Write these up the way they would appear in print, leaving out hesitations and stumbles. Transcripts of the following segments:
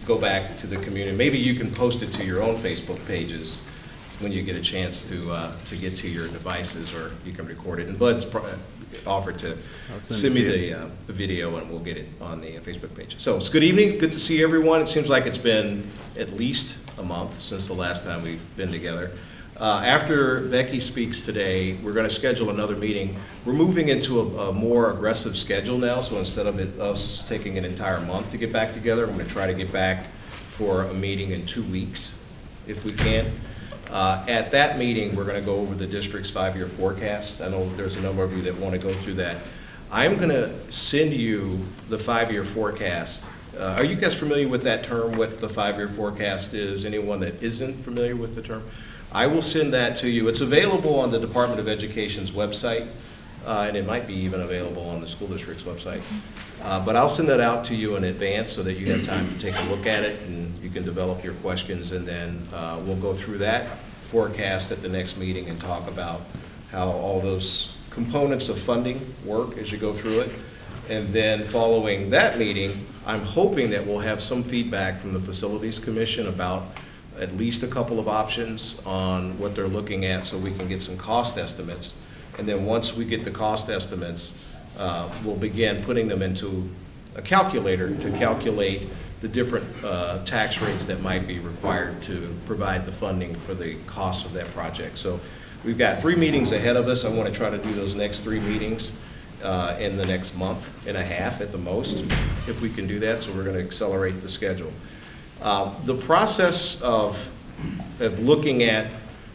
go back to the community. Maybe you can post it to your own Facebook pages when you get a chance to get to your devices, or you can record it. And Bud's offered to send me the video, and we'll get it on the Facebook page. So it's good evening. Good to see everyone. It seems like it's been at least a month since the last time we've been together. After Becky speaks today, we're going to schedule another meeting. We're moving into a more aggressive schedule now, so instead of us taking an entire month to get back together, I'm going to try to get back for a meeting in 2 weeks, if we can. At that meeting, we're going to go over the district's 5-year forecast. I know there's a number of you that want to go through that. I'm going to send you the 5-year forecast. Are you guys familiar with that term, what the 5-year forecast is? Anyone that isn't familiar with the term? I will send that to you. It's available on the Department of Education's website, and it might be even available on the school district's website. But I'll send that out to you in advance so that you have time to take a look at it and you can develop your questions, and then we'll go through that forecast at the next meeting and talk about how all those components of funding work as you go through it. And then following that meeting, I'm hoping that we'll have some feedback from the Facilities Commission about at least a couple of options on what they're looking at, so we can get some cost estimates. And then once we get the cost estimates, we'll begin putting them into a calculator to calculate the different tax rates that might be required to provide the funding for the cost of that project. So we've got 3 meetings ahead of us. I want to try to do those next 3 meetings in the next month and a half at the most, if we can do that. So we're going to accelerate the schedule. The process of looking at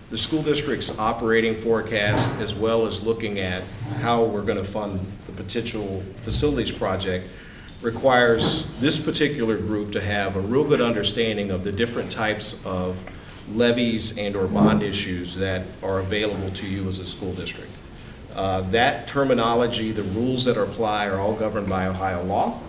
the school district's operating forecast, as well as looking at how we're going to fund the potential facilities project, requires this particular group to have a real good understanding of the different types of levies and or bond issues that are available to you as a school district. That terminology, the rules that apply, are all governed by Ohio law.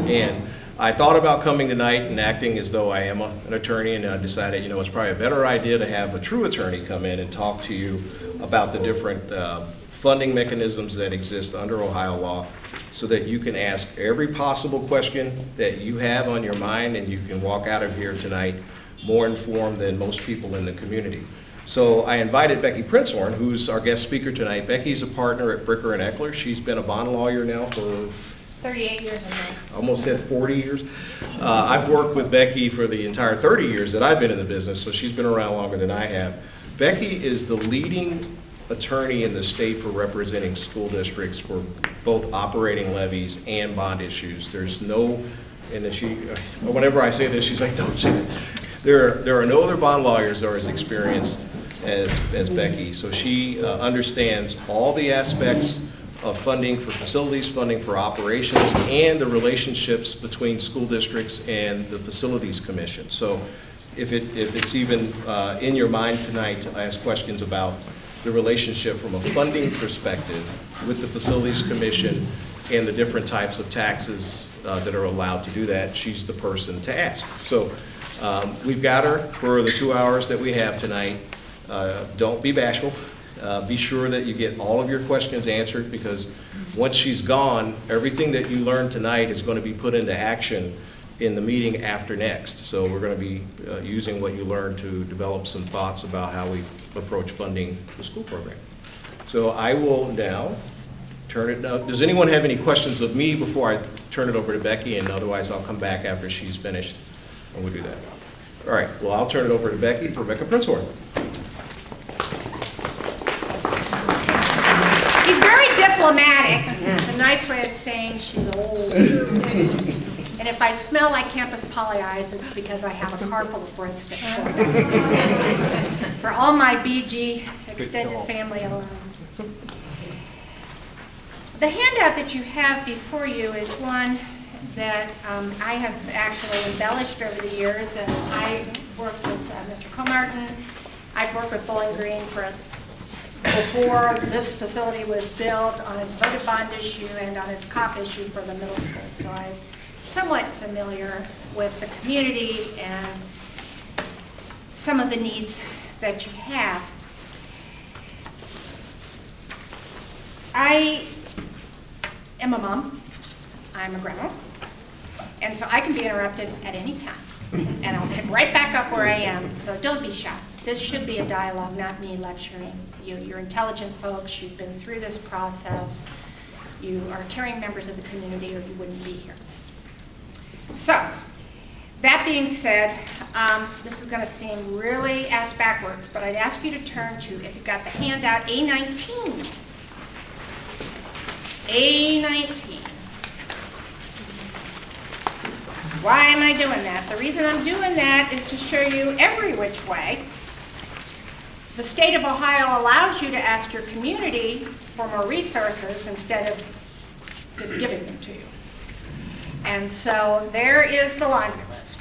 And I thought about coming tonight and acting as though I am an attorney, and I decided, you know, it's probably a better idea to have a true attorney come in and talk to you about the different funding mechanisms that exist under Ohio law, so that you can ask every possible question that you have on your mind, and you can walk out of here tonight more informed than most people in the community. So I invited Becky Princehorn, who's our guest speaker tonight. Becky's a partner at Bricker and Eckler. She's been a bond lawyer now for 38 years in there. Almost said 40 years. I've worked with Becky for the entire 30 years that I've been in the business, so she's been around longer than I have. Becky is the leading attorney in the state for representing school districts for both operating levies and bond issues. There's no, and whenever I say this, she's like, don't say it. There are no other bond lawyers that are as experienced as Becky, so she understands all the aspects of funding for facilities, funding for operations, and the relationships between school districts and the Facilities Commission. So if it's even in your mind tonight to ask questions about the relationship from a funding perspective with the Facilities Commission and the different types of taxes that are allowed to do that, she's the person to ask. So we've got her for the 2 hours that we have tonight. Don't be bashful. Be sure that you get all of your questions answered, because once she's gone, everything that you learned tonight is going to be put into action in the meeting after next. So we're going to be using what you learned to develop some thoughts about how we approach funding the school program. So I will now turn it up. Does anyone have any questions of me before I turn it over to Becky? And otherwise I'll come back after she's finished and we'll do that. All right, well, I'll turn it over to Becky, Rebecca Princehorn. Diplomatic. It's a nice way of saying she's old. And if I smell like Campus Poly Eyes, it's because I have a car full of breadsticks. For all my BG extended family alone. The handout that you have before you is one that I have actually embellished over the years. And I worked with Mr. Comartin. I've worked with Bowling Green before this facility was built, on its voted bond issue and on its COP issue for the middle school. So I'm somewhat familiar with the community and some of the needs that you have. I am a mom. I'm a grandma. And so I can be interrupted at any time. And I'll pick right back up where I am, so don't be shy. This should be a dialogue, not me lecturing you. You're intelligent folks, you've been through this process, you are caring members of the community or you wouldn't be here. So, that being said, this is going to seem really ass backwards, but I'd ask you to turn to, if you've got the handout, A19. A19. Why am I doing that? The reason I'm doing that is to show you every which way the state of Ohio allows you to ask your community for more resources instead of just giving them to you. And so there is the laundry list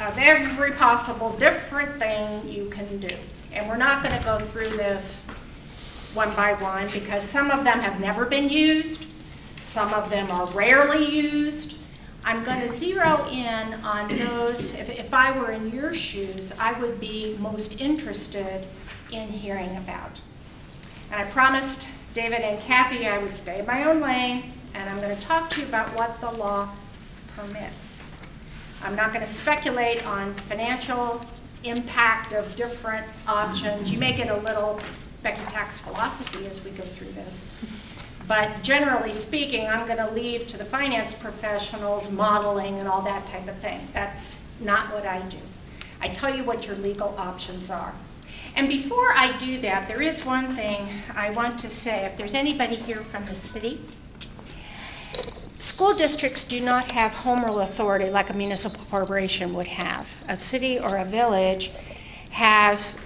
of every possible different thing you can do. And we're not going to go through this one by one because some of them have never been used, some of them are rarely used. I'm going to zero in on those. If I were in your shoes, I would be most interested in hearing about. And I promised David and Kathy I would stay in my own lane, and I'm going to talk to you about what the law permits. I'm not going to speculate on financial impact of different options. You may get a little Becky tax philosophy as we go through this. But generally speaking, I'm going to leave to the finance professionals modeling and all that type of thing. That's not what I do. I tell you what your legal options are. And before I do that, there is one thing I want to say. If there's anybody here from the city, school districts do not have home rule authority like a municipal corporation would have. A city or a village has,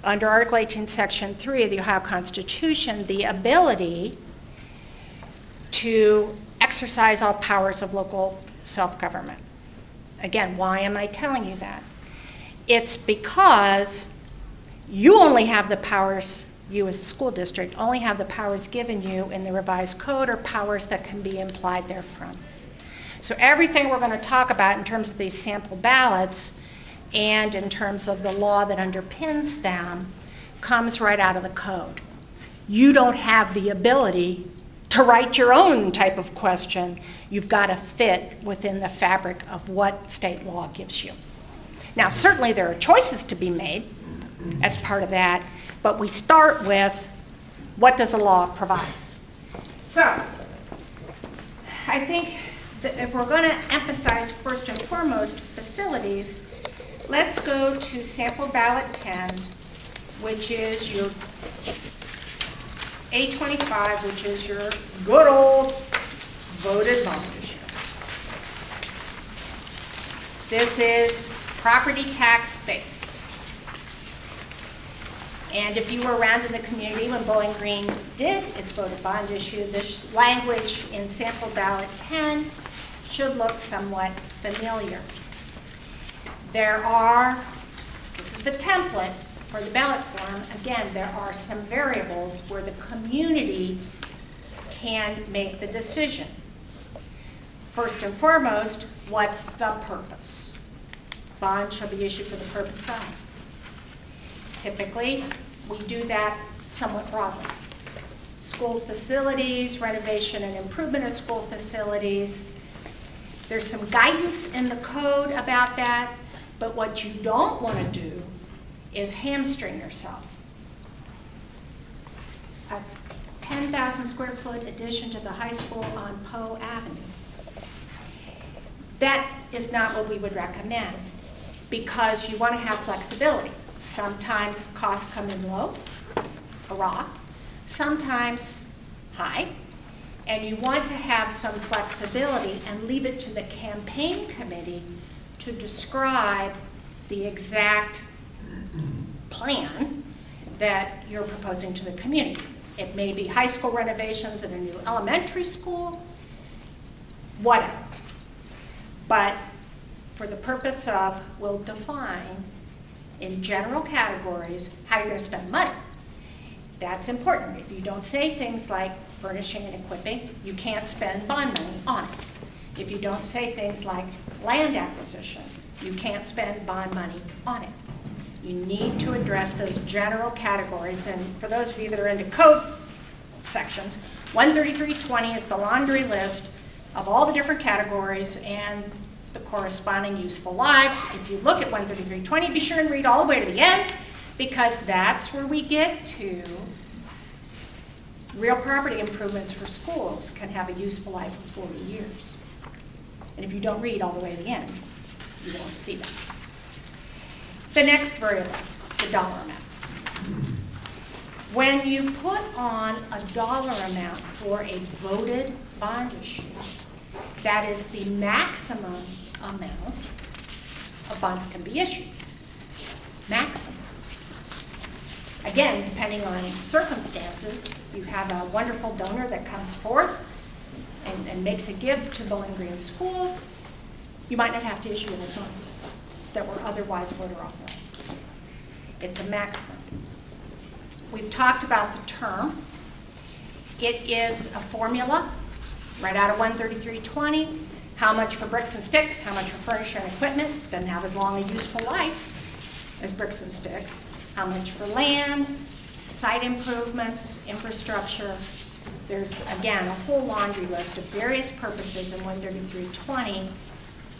under Article 18, Section 3 of the Ohio Constitution, the ability to exercise all powers of local self-government. Again, why am I telling you that? It's because you only have the powers, you as a school district, only have the powers given you in the revised code or powers that can be implied therefrom. So everything we're going to talk about in terms of these sample ballots and in terms of the law that underpins them comes right out of the code. You don't have the ability to write your own type of question. You've got to fit within the fabric of what state law gives you. Now, certainly there are choices to be made as part of that, but we start with what does the law provide? So, I think that if we're going to emphasize first and foremost facilities, let's go to sample ballot 10, which is your A25, which is your good old voted bond issue. This is property tax based. And if you were around in the community when Bowling Green did its voted bond issue, this language in sample ballot 10 should look somewhat familiar. This is the template for the ballot form. Again, there are some variables where the community can make the decision. First and foremost, what's the purpose? Bond shall be issued for the purpose of. Typically, we do that somewhat broadly. School facilities, renovation and improvement of school facilities. There's some guidance in the code about that, but what you don't want to do is hamstring yourself. A 10,000 square foot addition to the high school on Poe Avenue. That is not what we would recommend because you want to have flexibility. Sometimes costs come in low, a rock, sometimes high, and you want to have some flexibility and leave it to the campaign committee to describe the exact plan that you're proposing to the community. It may be high school renovations in a new elementary school, whatever. But for the purpose of, we'll define in general categories how you're going to spend money. That's important. If you don't say things like furnishing and equipping, you can't spend bond money on it. If you don't say things like land acquisition, you can't spend bond money on it. You need to address those general categories. And for those of you that are into code sections, 13320 is the laundry list of all the different categories, and the corresponding useful lives. If you look at 13320, be sure and read all the way to the end, because that's where we get to real property improvements for schools can have a useful life of 40 years. And if you don't read all the way to the end, you won't see that. The next variable, the dollar amount. When you put on a dollar amount for a voted bond issue, that is the maximum amount of bonds can be issued. Maximum. Again, depending on circumstances, you have a wonderful donor that comes forth and makes a gift to Bowling Green schools. You might not have to issue any bonds that were otherwise voter authorized. It's a maximum. We've talked about the term. It is a formula right out of 13320. How much for bricks and sticks, how much for furniture and equipment. Doesn't have as long a useful life as bricks and sticks. How much for land, site improvements, infrastructure. There's, again, a whole laundry list of various purposes in 13320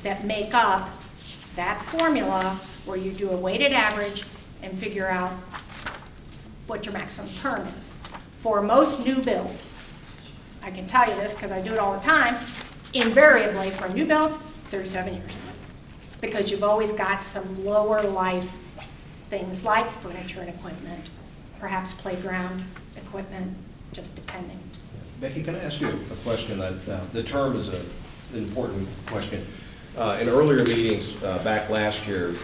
that make up that formula where you do a weighted average and figure out what your maximum term is. For most new builds, I can tell you this because I do it all the time, invariably for a new build, 37 years. Because you've always got some lower life things like furniture and equipment, perhaps playground equipment, just depending. Becky, can I ask you a question? The term is an important question. In earlier meetings back last year,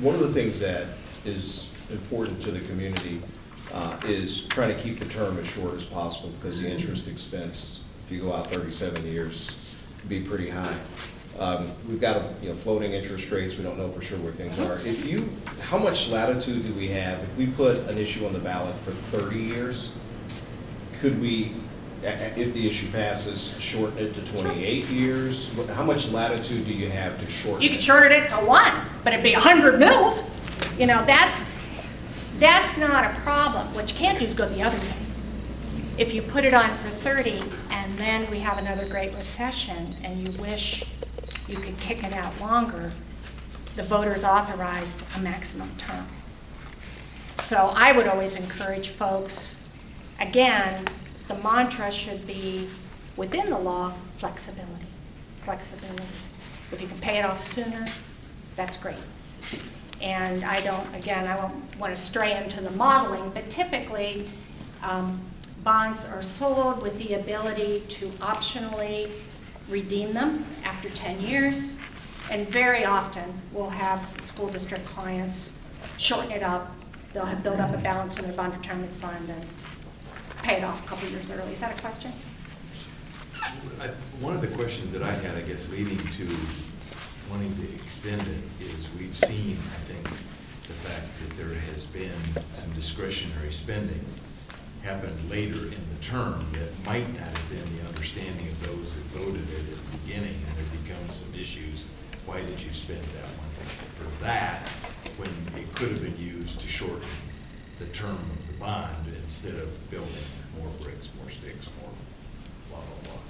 one of the things that is important to the community is trying to keep the term as short as possible, because the interest expense, if you go out 37 years, can be pretty high. We've got floating interest rates. We don't know for sure where things are. How much latitude do we have if we put an issue on the ballot for 30 years? Could we, if the issue passes, shorten it to 28 years? How much latitude do you have to shorten it? You could shorten it to 1, but it'd be 100 mils. You know, that's not a problem. What you can't do is go the other way. If you put it on for 30 and then we have another Great Recession and you wish you could kick it out longer, the voters authorized a maximum term. So I would always encourage folks, again, the mantra should be within the law, flexibility. Flexibility. If you can pay it off sooner, that's great. And I won't want to stray into the modeling, but typically bonds are sold with the ability to optionally redeem them after 10 years. And very often we'll have school district clients shorten it up. They'll have built up a balance in their bond retirement fund and pay it off a couple years early. Is that a question? One of the questions that I had, I guess, leading to wanting to extend it is we've seen, I think, the fact that there has been some discretionary spending happen later in the term that might not have been the understanding of those that voted it at the beginning, and there becomes some issues. Why did you spend that money for that when it could have been used to shorten the term of the bond instead of building more bricks, more sticks, more blah, blah, blah.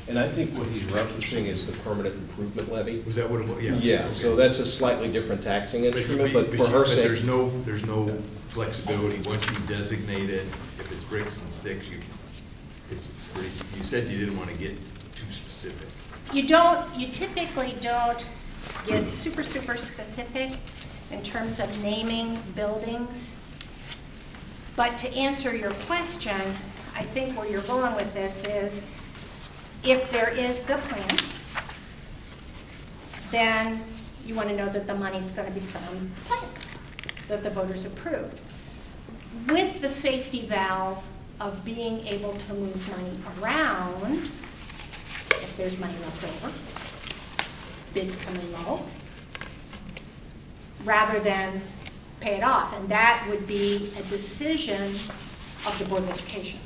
And I think what he's referencing is the permanent improvement levy. Was that what it was? Yeah. Yeah, Okay. so that's a slightly different taxing instrument, but for her sake. There's no flexibility once you designate it. If it's bricks and sticks, you said you didn't want to get too specific. You typically don't get super specific in terms of naming buildings. But to answer your question, I think where you're going with this is, if there is the plan, then you want to know that the money's going to be spent on the plan, that the voters approved. With the safety valve of being able to move money around, if there's money left over, bids come in low, rather than pay it off. And that would be a decision of the Board of Education.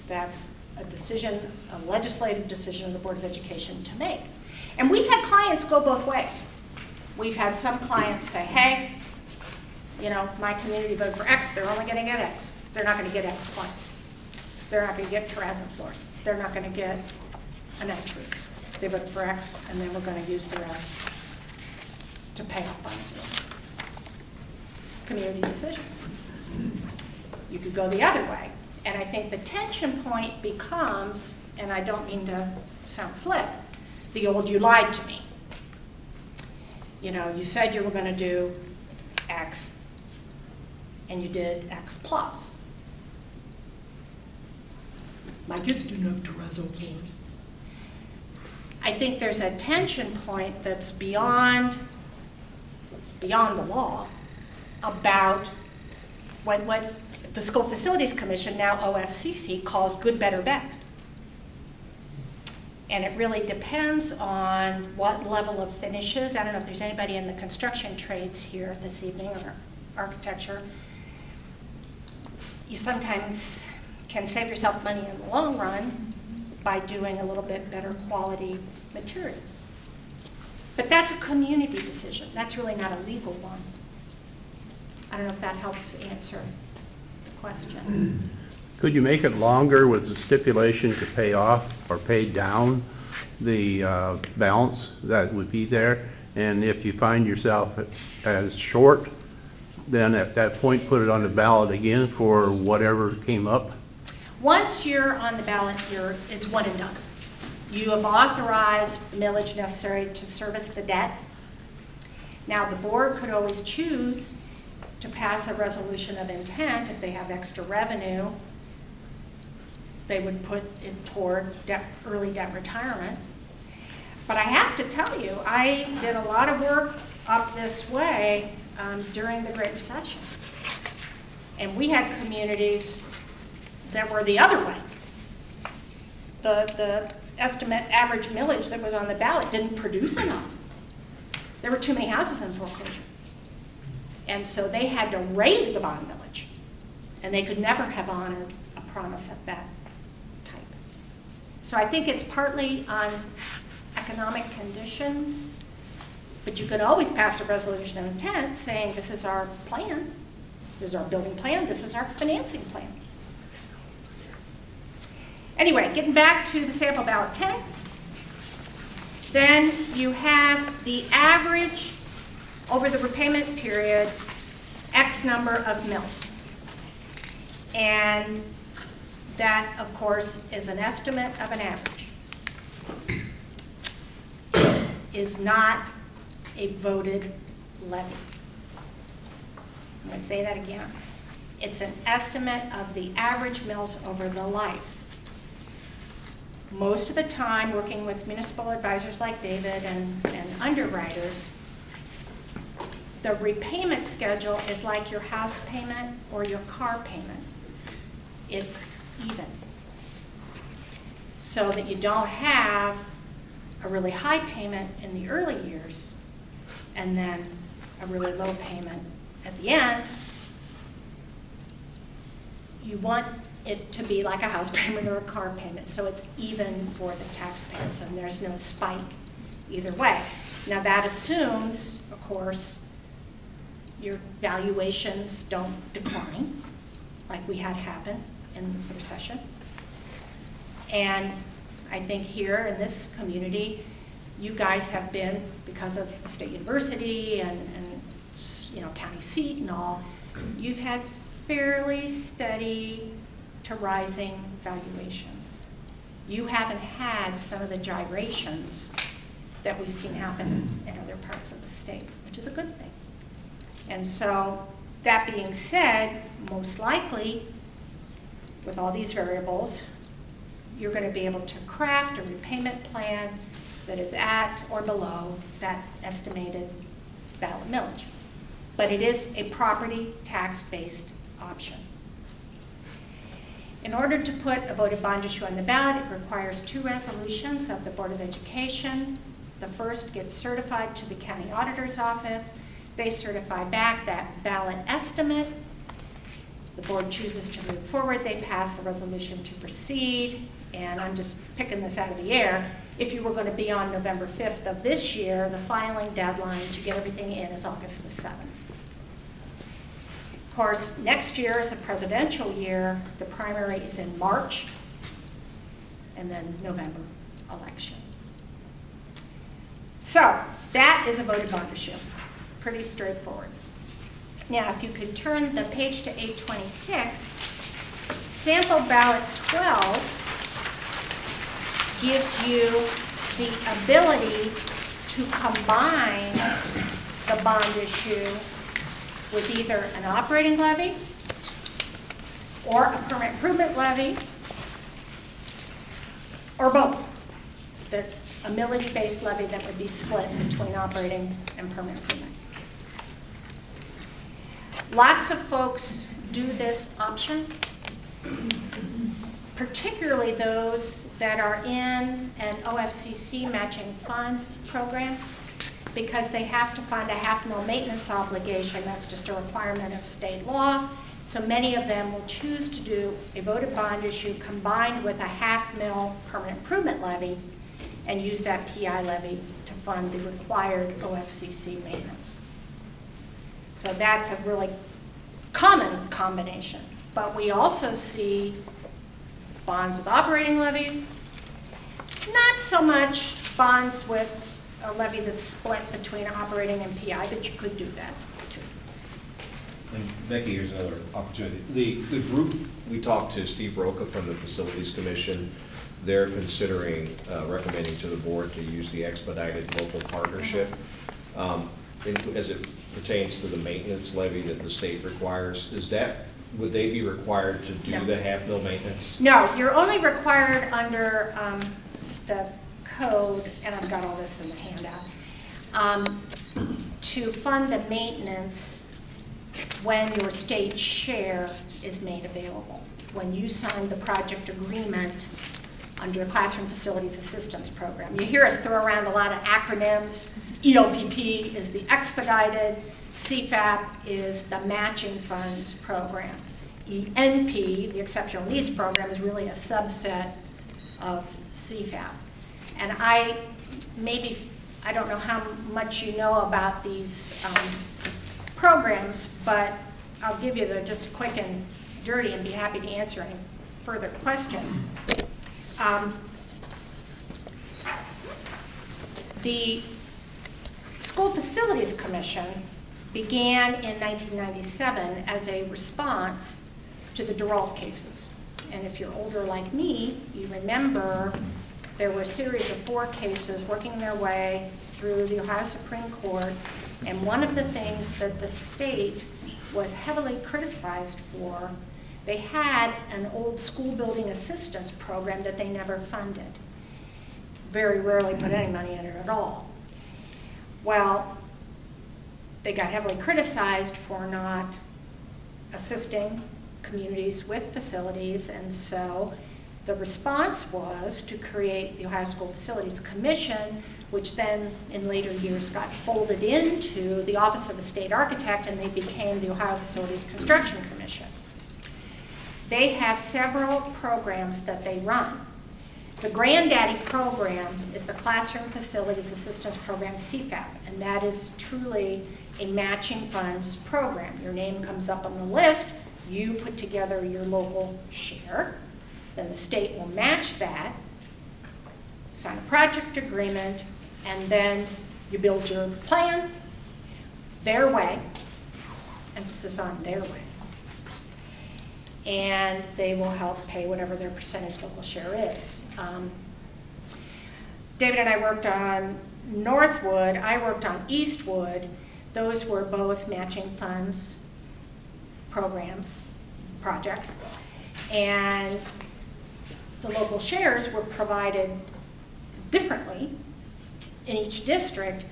That's a decision, a legislative decision of the Board of Education to make. And we've had clients go both ways. We've had some clients say, hey, my community voted for X, they're only going to get X. They're not going to get X twice. They're not going to get terrazzo floors. They're not going to get a nice roof. they vote for X, and then we're going to use the rest to pay off bonds. Community decision. You could go the other way. And I think the tension point becomes, and I don't mean to sound flip, the old "you lied to me." You know, you said you were going to do X, and you did X plus. My kids didn't have terrazzo floors. I think there's a tension point that's beyond the law about what the School Facilities Commission, now OFCC, calls good, better, best. And it really depends on what level of finishes. I don't know if there's anybody in the construction trades here this evening, or architecture. You sometimes can save yourself money in the long run by doing a little bit better quality materials. But that's a community decision. That's really not a legal one. I don't know if that helps answer the question. Could you make it longer with the stipulation to pay off or pay down the balance that would be there? And if you find yourself as short, then at that point put it on the ballot again for whatever came up? Once you're on the ballot, it's one and done. You have authorized the millage necessary to service the debt. Now, the board could always choose to pass a resolution of intent if they have extra revenue. They would put it toward early debt retirement. But I have to tell you, I did a lot of work up this way during the Great Recession. And we had communities that were the other way. The estimate average millage that was on the ballot didn't produce enough. There were too many houses in foreclosure. And so they had to raise the bond millage. And they could never have honored a promise of that type. So I think it's partly on economic conditions, but you can always pass a resolution of intent saying this is our plan, this is our building plan, this is our financing plan. Anyway, getting back to the sample ballot 10, then you have the average over the repayment period, X number of mills. And that, of course, is an estimate of an average. Is not a voted levy. I'm going to say that again. It's an estimate of the average mills over the life. Most of the time, working with municipal advisors like David and underwriters, the repayment schedule is like your house payment or your car payment. It's even. So that you don't have a really high payment in the early years and then a really low payment at the end. You want it to be like a house payment or a car payment, so it's even for the taxpayers and there's no spike either way. Now that assumes, of course, your valuations don't decline like we had happen in the recession. And I think here in this community, you guys have been, because of the State University and you know, county seat and all, you've had fairly steady to rising valuations. You haven't had some of the gyrations that we've seen happen in other parts of the state, which is a good thing. And so, that being said, most likely, with all these variables, you're going to be able to craft a repayment plan that is at or below that estimated ballot millage. But it is a property tax-based option. In order to put a voted bond issue on the ballot, it requires 2 resolutions of the Board of Education. The first gets certified to the county auditor's office. They certify back that ballot estimate. The board chooses to move forward. They pass a resolution to proceed. And I'm just picking this out of the air. If you were going to be on November 5th of this year, the filing deadline to get everything in is August the 7th. Of course, next year is a presidential year. The primary is in March, and then November election. So that is a voted bond issue. Pretty straightforward. Now, if you could turn the page to 826, sample ballot 12 gives you the ability to combine the bond issue with either an operating levy or a permanent improvement levy, or both. A millage-based levy that would be split between operating and permanent improvement. Lots of folks do this option, particularly those that are in an OFCC matching funds program, because they have to fund a half-mil maintenance obligation. That's just a requirement of state law. So many of them will choose to do a voted bond issue combined with a half-mil permanent improvement levy and use that PI levy to fund the required OFCC maintenance. So that's a really common combination. But we also see bonds with operating levies, not so much bonds with a levy that's split between operating and PI, but you could do that too. And Becky, here's another opportunity. The group, we talked to Steve Roca from the Facilities Commission. They're considering recommending to the board to use the expedited local partnership. As it pertains to the maintenance levy that the state requires, would they be required to do the half-mil maintenance? No, you're only required under the code, and I've got all this in the handout, to fund the maintenance when your state share is made available. When you sign the project agreement under a Classroom Facilities Assistance Program. You hear us throw around a lot of acronyms. ELPP is the expedited, CFAP is the matching funds program. ENP, the exceptional needs program, is really a subset of CFAP. And I don't know how much you know about these programs, but I'll give you the just quick and dirty and be happy to answer any further questions. The School Facilities Commission began in 1997 as a response to the DeRolf cases. And if you're older like me, you remember there were a series of 4 cases working their way through the Ohio Supreme Court. And one of the things that the state was heavily criticized for, they had an old school building assistance program that they never funded. Very rarely put any money in it at all. Well, they got heavily criticized for not assisting communities with facilities, and so the response was to create the Ohio School Facilities Commission, which then in later years got folded into the Office of the State Architect, and they became the Ohio Facilities Construction Commission. They have several programs that they run. The granddaddy program is the Classroom Facilities Assistance Program, CFAP, and that is truly a matching funds program. Your name comes up on the list, you put together your local share, then the state will match that, sign a project agreement, and then you build your plan their way, emphasis on their way. And they will help pay whatever their percentage local share is. David and I worked on Northwood, I worked on Eastwood. Those were both matching funds programs, projects. And the local shares were provided differently in each district,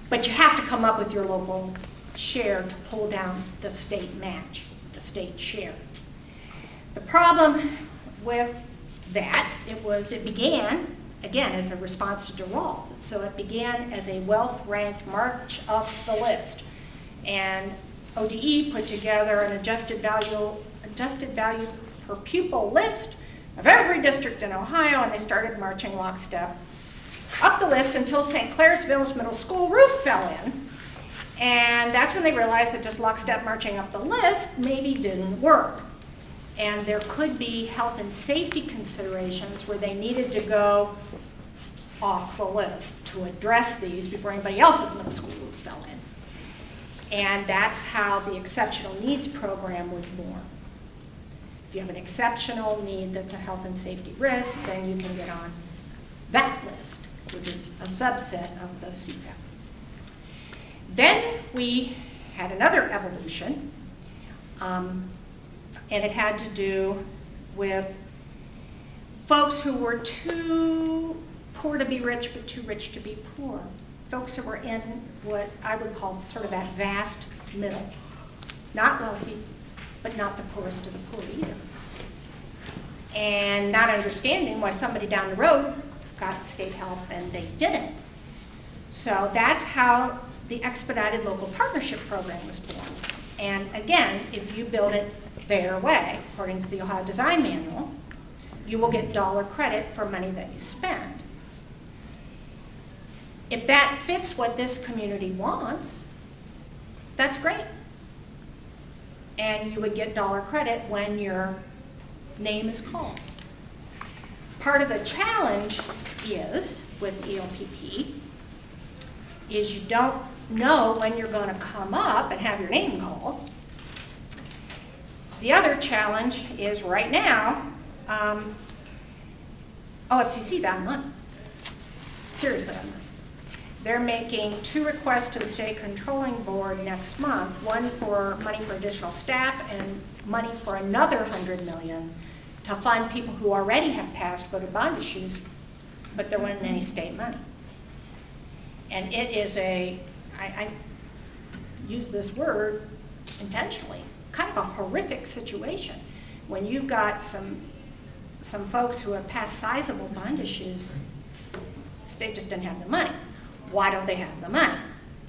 but you have to come up with your local share to pull down the state match, the state share. The problem with that, it began, again, as a response to DeRolf. So it began as a wealth-ranked march up the list. And ODE put together an adjusted value per pupil list of every district in Ohio, and they started marching lockstep up the list until St. Clairsville's middle school roof fell in. And that's when they realized that just lockstep marching up the list maybe didn't work. And there could be health and safety considerations where they needed to go off the list to address these before anybody else's middle school fell in. And that's how the exceptional needs program was born. If you have an exceptional need that's a health and safety risk, then you can get on that list, which is a subset of the CFAP. Then we had another evolution, and it had to do with folks who were too poor to be rich, but too rich to be poor. Folks who were in what I would call sort of that vast middle. Not wealthy, but not the poorest of the poor either. And not understanding why somebody down the road got state help and they didn't. So that's how the Expedited Local Partnership Program was born. And again, if you build it their way, according to the Ohio Design Manual, you will get dollar credit for money that you spend. If that fits what this community wants, that's great. And you would get dollar credit when your name is called. Part of the challenge is, with ELPP, is you don't know when you're going to come up and have your name called. The other challenge is right now, OFCC's out of money. Seriously out of money. They're making 2 requests to the State Controlling Board next month, one for money for additional staff and money for another $100 million to fund people who already have passed voter bond issues, but there wasn't any state money. And it is I use this word intentionally, kind of a horrific situation when you've got some folks who have passed sizable bond issues. The state just didn't have the money. Why don't they have the money?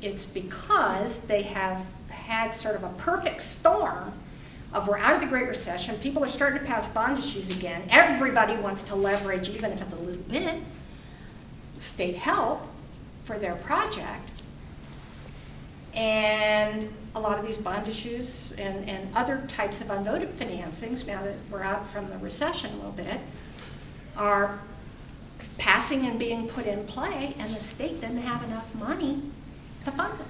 It's because they have had sort of a perfect storm of we're out of the Great Recession, people are starting to pass bond issues again, everybody wants to leverage, even if it's a little bit, state help for their project. And a lot of these bond issues and other types of unvoted financings, now that we're out from the recession a little bit, are passing and being put in play, and the state didn't have enough money to fund them.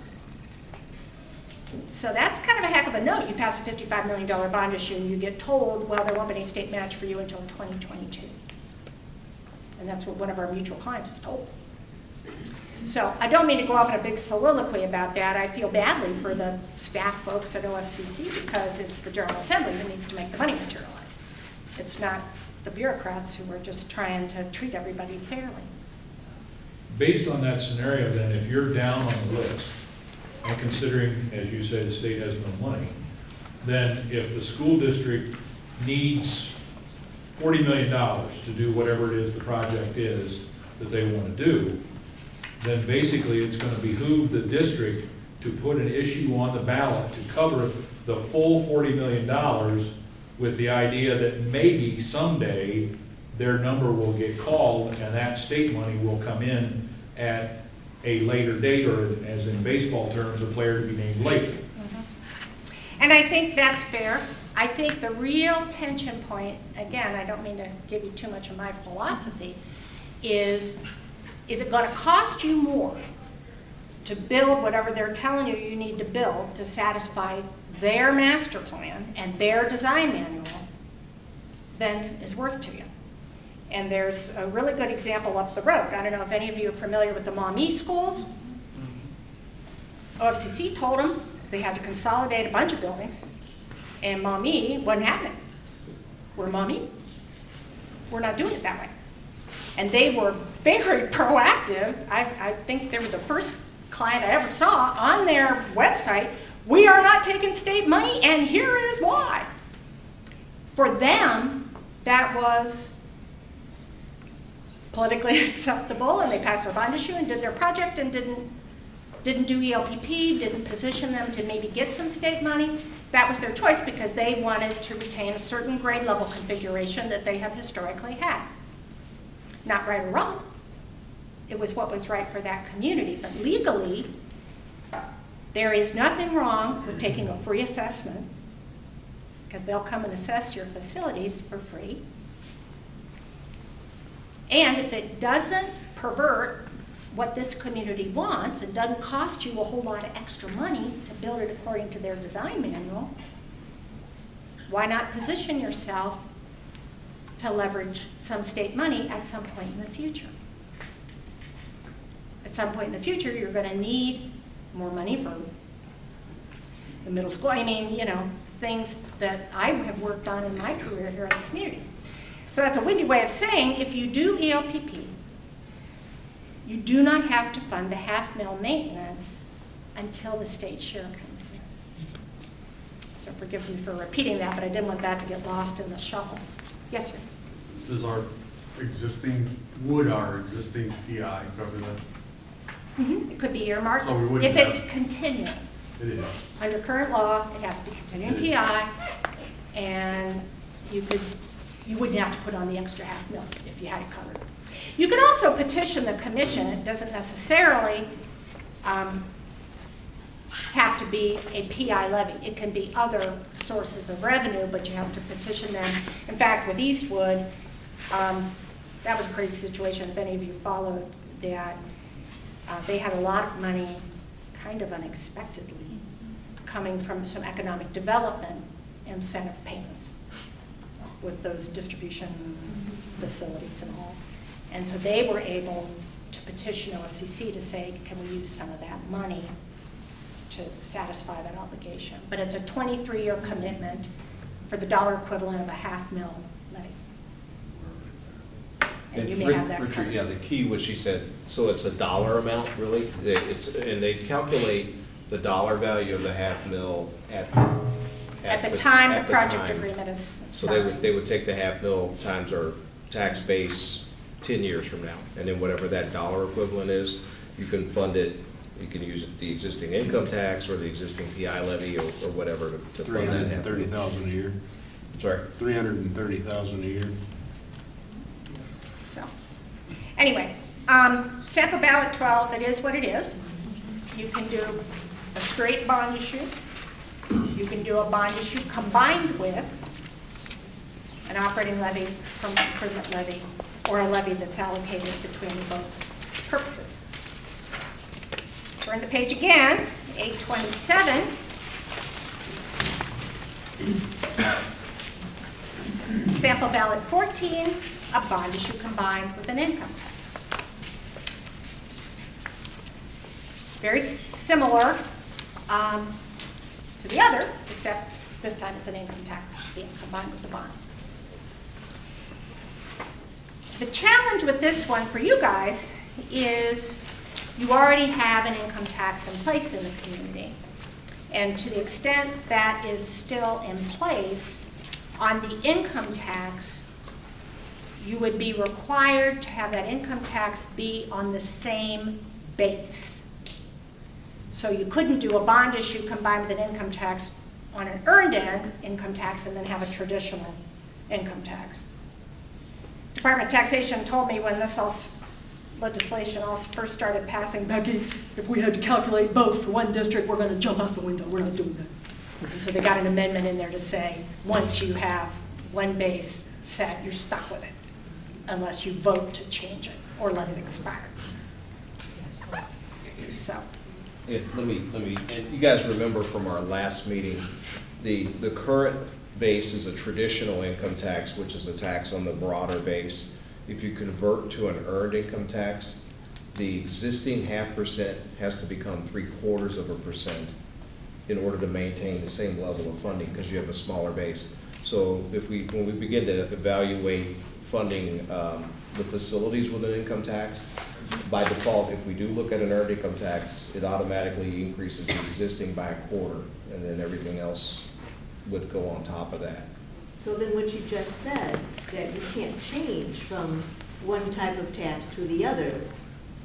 So that's kind of a heck of a note. You pass a $55 million bond issue and you get told, well, there won't be any state match for you until 2022. And that's what one of our mutual clients was told. So I don't mean to go off on a big soliloquy about that. I feel badly for the staff folks at OFCC because it's the General Assembly that needs to make the money materialize. It's not the bureaucrats who are just trying to treat everybody fairly. Based on that scenario, then, if you're down on the list, and considering, as you say, the state has no money, then if the school district needs $40 million to do whatever it is the project is that they want to do, then basically it's going to behoove the district to put an issue on the ballot to cover the full $40 million with the idea that maybe someday their number will get called and that state money will come in at a later date, or as in baseball terms, a player to be named later. And I think that's fair. I think the real tension point, again, I don't mean to give you too much of my philosophy, is it going to cost you more to build whatever they're telling you you need to build to satisfy their master plan and their design manual than is worth to you? And there's a really good example up the road. I don't know if any of you are familiar with the Maumee schools. OFCC told them they had to consolidate a bunch of buildings, and Maumee wasn't having it. We're Maumee. We're not doing it that way. And they were very proactive. I think they were the first client I ever saw on their website. We are not taking state money, and here is why. For them, that was politically acceptable, and they passed their bond issue and did their project and didn't do ELPP, didn't position them to maybe get some state money. That was their choice because they wanted to retain a certain grade level configuration that they have historically had. Not right or wrong. It was what was right for that community. But legally, there is nothing wrong with taking a free assessment, because they'll come and assess your facilities for free. And if it doesn't pervert what this community wants and doesn't cost you a whole lot of extra money to build it according to their design manual, why not position yourself to leverage some state money at some point in the future? At some point in the future, you're going to need more money for the middle school. I mean, you know, things that I have worked on in my career here in the community. So that's a windy way of saying if you do ELPP, you do not have to fund the half-mil maintenance until the state share comes in. So forgive me for repeating that, but I didn't want that to get lost in the shuffle. Yes, sir? Would our existing PI cover that? It could be earmarked. So we wouldn't if it's have- continuing. It is. Under current law, it has to be continuing PI, and you wouldn't have to put on the extra half-mil if you had it covered. You could also petition the commission. It doesn't necessarily have to be a PI levy. It can be other sources of revenue, but you have to petition them. In fact, with Eastwood, that was a crazy situation. If any of you followed that, they had a lot of money kind of unexpectedly coming from some economic development incentive payments with those distribution facilities and all. And so they were able to petition OFCC to say, can we use some of that money to satisfy that obligation? But it's a 23-year commitment for the dollar equivalent of a half-mil levy. And you may have that Richard, covered. yeah, the key was she said, so it's a dollar amount, really? And they calculate the dollar value of the half-mil at the time at the project time. agreement is So signed. they would take the half-mil times our tax base 10 years from now, and then whatever that dollar equivalent is, you can fund it, you can use the existing income tax or the existing PI levy or whatever to fund that half-mil. $330,000 a year. Sorry? $330,000 a year. So, anyway, sample ballot 12, it is what it is. You can do a straight bond issue. You can do a bond issue combined with an operating levy from an improvement levy or a levy that's allocated between both purposes. Turn the page again, 827. Sample ballot 14, a bond issue combined with an income tax. Very similar to the other, except this time it's an income tax being combined with the bonds. The challenge with this one for you guys is you already have an income tax in place in the community. And to the extent that is still in place, on the income tax, you would be required to have that income tax be on the same base. So you couldn't do a bond issue combined with an income tax on an earned income tax and then have a traditional income tax. Department of Taxation told me when this legislation all first started passing, Becky, if we had to calculate both for one district, we're going to jump out the window. We're not doing that. And so they got an amendment in there to say, once you have one base set, you're stuck with it, unless you vote to change it or let it expire. So. Yeah, let me, and you guys remember from our last meeting, the current base is a traditional income tax, which is a tax on the broader base. If you convert to an earned income tax, the existing 0.5% has to become 0.75% in order to maintain the same level of funding because you have a smaller base. So when we begin to evaluate funding the facilities with an income tax, by default, if we do look at an earned income tax, it automatically increases the existing by 1/4, and then everything else would go on top of that. So then what you just said, that you can't change from one type of tax to the other,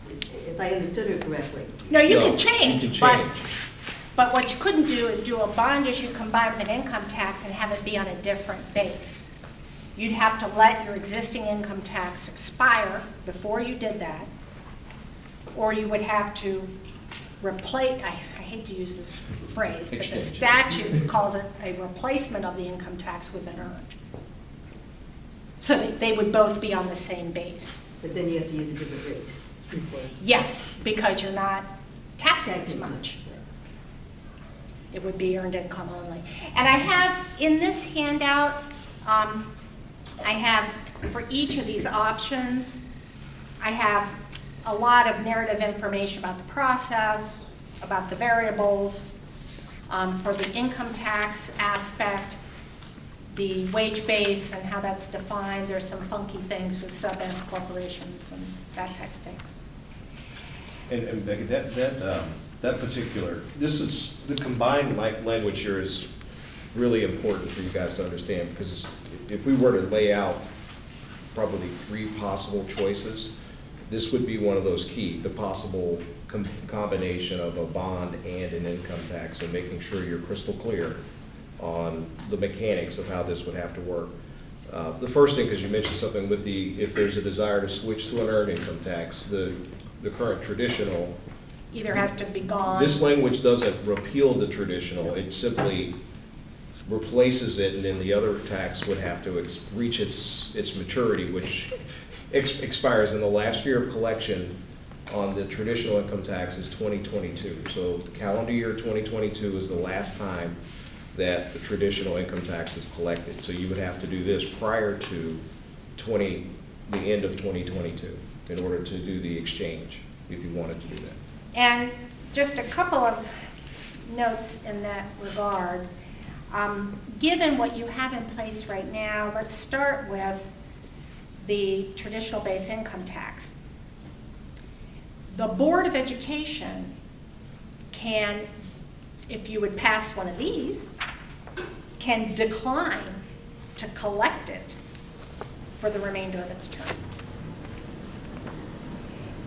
if I understood her correctly. No, you No, can change, you can change. but what you couldn't do is do a bond issue combined with an income tax and have it be on a different base. You'd have to let your existing income tax expire before you did that, or you would have to replace, I hate to use this phrase, but the Exchange. statute calls it a replacement of the income tax with an earned. So they would both be on the same base. But then you have to use a different rate. Yes, because you're not taxing as much. It would be earned income only. And I have, in this handout, I have, for each of these options, I have a lot of narrative information about the process, about the variables, for the income tax aspect, the wage base and how that's defined. There's some funky things with sub-S corporations and that type of thing. And Becky, that particular, this is, the combined language here is really important for you guys to understand, because if we were to lay out probably 3 possible choices, this would be one of those key, the possible combination of a bond and an income tax, and making sure you're crystal clear on the mechanics of how this would have to work. The first thing, because you mentioned something with the, if there's a desire to switch to an earned income tax, the current traditional Either has to be gone. This language doesn't repeal the traditional, it simply replaces it, and then the other tax would have to reach its maturity, which expires in the last year of collection on the traditional income tax is 2022. So calendar year 2022 is the last time that the traditional income tax is collected. So you would have to do this prior to the end of 2022 in order to do the exchange, if you wanted to do that. And just a couple of notes in that regard. Given what you have in place right now, let's start with the traditional base income tax. The Board of Education can, if you would pass one of these, can decline to collect it for the remainder of its term.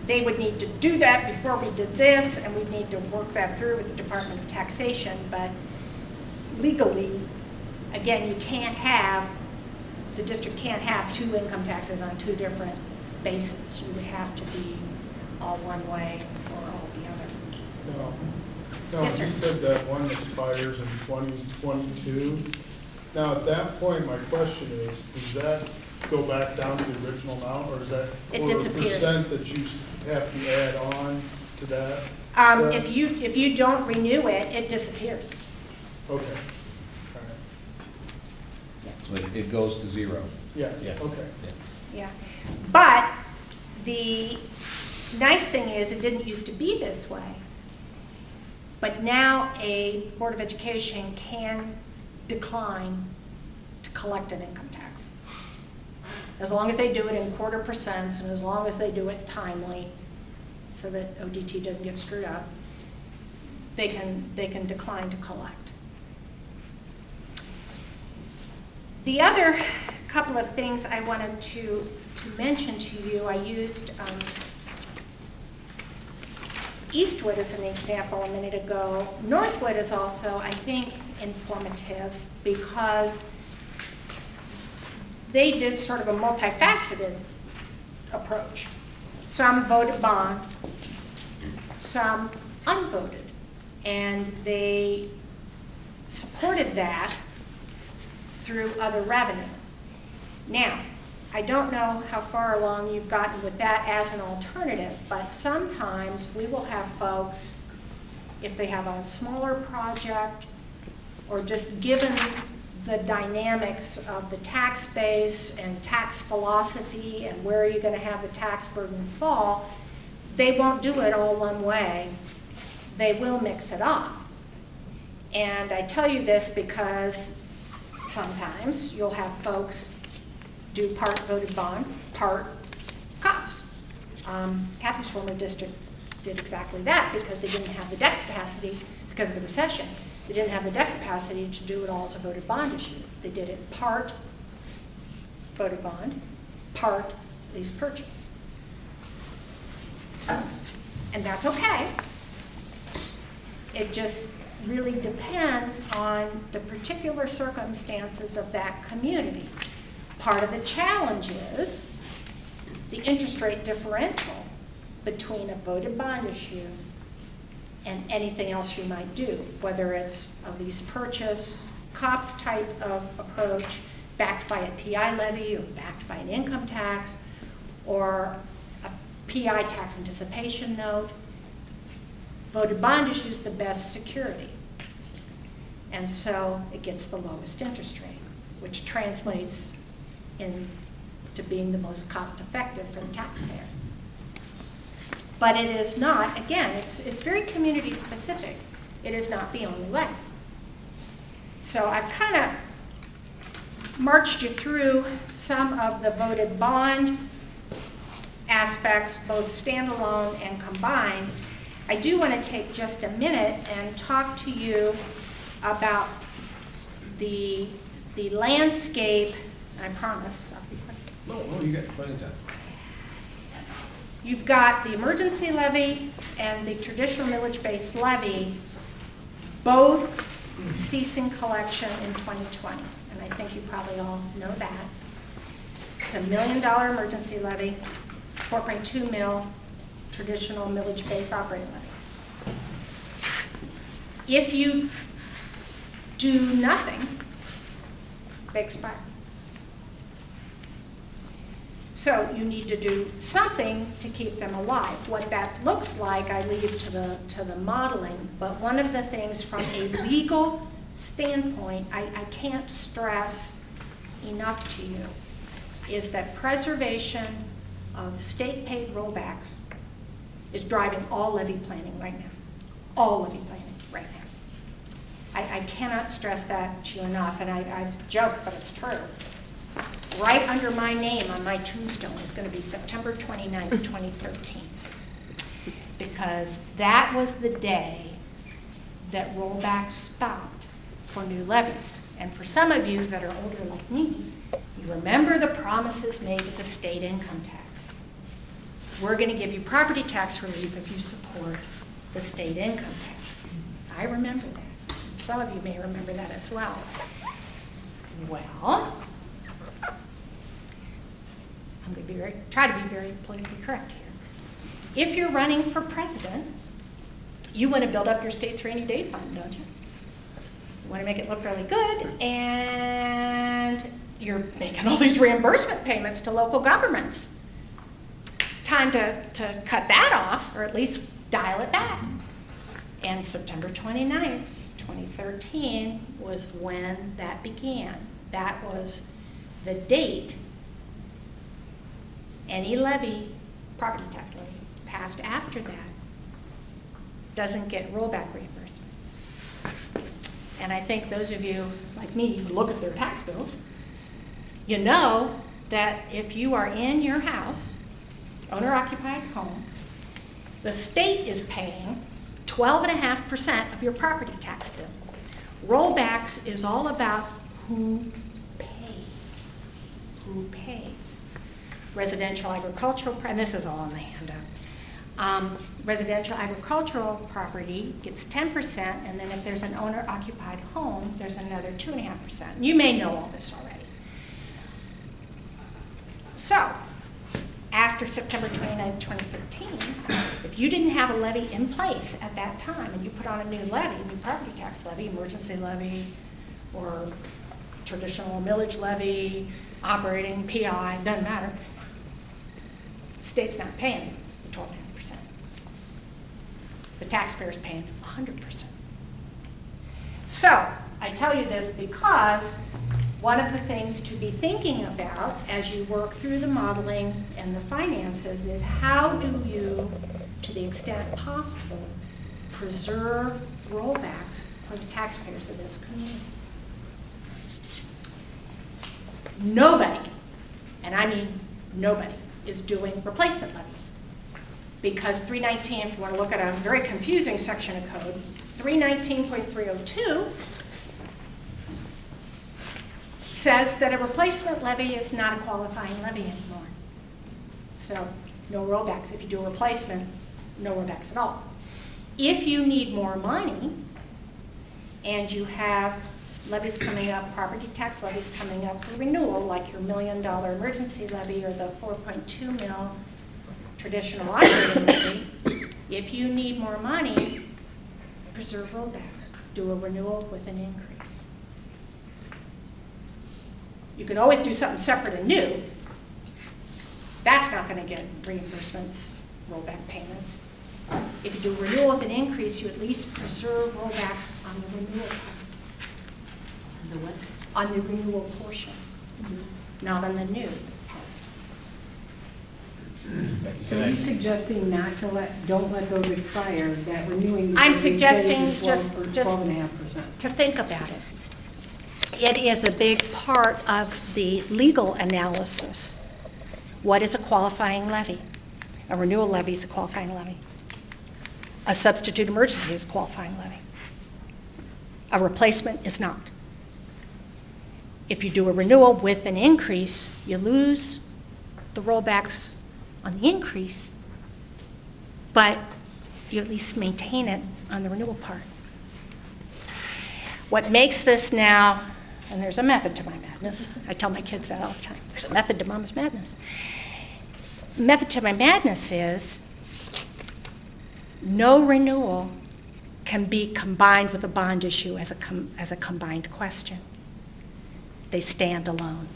They would need to do that before we did this, and we'd need to work that through with the Department of Taxation, but legally, again, you can't have, the district can't have 2 income taxes on 2 different bases. You would have to be all one way or all the other. No, Yes, sir. you said that one expires in 2022. Now, at that point, my question is, does that go back down to the original amount, or is that It or disappears. percent that you have to add on to that? If you don't renew it, it disappears. Okay. All right. So it goes to 0. Yeah, Yeah. okay. Yeah. But the nice thing is, it didn't used to be this way. But now a Board of Education can decline to collect an income tax. As long as they do it in quarter percents and as long as they do it timely so that ODT doesn't get screwed up, they can decline to collect. The other couple of things I wanted to mention to you, I used Eastwood as an example a minute ago. Northwood is also, I think, informative because they did sort of a multifaceted approach. Some voted bond, some unvoted, and they supported that through other revenue. Now, I don't know how far along you've gotten with that as an alternative, but sometimes we will have folks, if they have a smaller project, or just given the dynamics of the tax base and tax philosophy and where you're going to have the tax burden fall, they won't do it all one way. They will mix it up. And I tell you this because sometimes you'll have folks do part voted bond, part COPS. Kathy's former district did exactly that because they didn't have the debt capacity because of the recession. They didn't have the debt capacity to do it all as a voted bond issue. They did it part voted bond, part lease purchase. And that's okay. It just really depends on the particular circumstances of that community. Part of the challenge is the interest rate differential between a voted bond issue and anything else you might do, whether it's a lease purchase, COPS type of approach, backed by a PI levy or backed by an income tax, or a PI, tax anticipation note. Voted bond issues the best security. And so it gets the lowest interest rate, which translates into being the most cost effective for the taxpayer. But it is not, again, it's very community specific. It is not the only way. So I've kind of marched you through some of the voted bond aspects, both standalone and combined. I do want to take just a minute and talk to you about the landscape. I promise I'll be quick. No, you got plenty of time. You've got the emergency levy and the traditional millage-based levy both ceasing collection in 2020. And I think you probably all know that. It's $1 million emergency levy, 4.2 mil traditional millage-based operating levy. If you do nothing, they expire. So you need to do something to keep them alive. What that looks like, I leave to the modeling, but one of the things from a legal standpoint, I can't stress enough to you, is that preservation of state-paid rollbacks is driving all levy planning right now. All levy planning right now. I cannot stress that to you enough, and I've joked, but it's true. Right under my name on my tombstone is going to be September 29th, 2013. Because that was the day that rollbacks stopped for new levies. And for some of you that are older like me, you remember the promises made with the state income tax. We're going to give you property tax relief if you support the state income tax. I remember that. Some of you may remember that as well. Well, I'm going to try to be very politically correct here. If you're running for president, you want to build up your state's rainy day fund, don't you? You want to make it look really good, and you're making all these reimbursement payments to local governments. Time to cut that off, or at least dial it back. And September 29th, 2013 was when that began. That was the date any levy, property tax levy, passed after that doesn't get rollback reimbursement. And I think those of you like me who look at their tax bills, you know that if you are in your house, owner-occupied home, the state is paying 12.5% of your property tax bill. Rollbacks is all about who pays. Who pays? Residential agricultural, and this is all on the handout. Residential agricultural property gets 10%, and then if there's an owner-occupied home, there's another 2.5%. You may know all this already. So, after September 29th, 2013, if you didn't have a levy in place at that time, and you put on a new levy, new property tax levy, emergency levy, or traditional millage levy, operating, PI, doesn't matter, state's not paying the 12.5%. The taxpayer's paying 100%. So, I tell you this because one of the things to be thinking about as you work through the modeling and the finances is how do you, to the extent possible, preserve rollbacks for the taxpayers of this community. Nobody, and I mean nobody, is doing replacement levies. Because 319, if you want to look at a very confusing section of code, 319.302 says that a replacement levy is not a qualifying levy anymore. So no rollbacks. If you do a replacement, no rollbacks at all. If you need more money and you have levies coming up, property tax levies coming up for renewal, like your $1 million emergency levy or the 4.2 mil traditional operating levy, if you need more money, preserve rollbacks. Do a renewal with an increase. You can always do something separate and new, That's not going to get reimbursements, rollback payments. If you do renewal with an increase, you at least preserve rollbacks on the renewal part. The what? On the renewal portion, not on the new. So you're suggesting not to don't let those expire, that renewing. I'm before the suggesting incentive is just 12.5%. to think about it. It is a big part of the legal analysis. What is a qualifying levy? A renewal levy is a qualifying levy. A substitute emergency is a qualifying levy. A replacement is not. If you do a renewal with an increase, you lose the rollbacks on the increase, but you at least maintain it on the renewal part. What makes this now, and there's a method to my madness. I tell my kids that all the time. There's a method to Mama's madness. Method to my madness is no renewal can be combined with a bond issue as a combined question. They stand alone.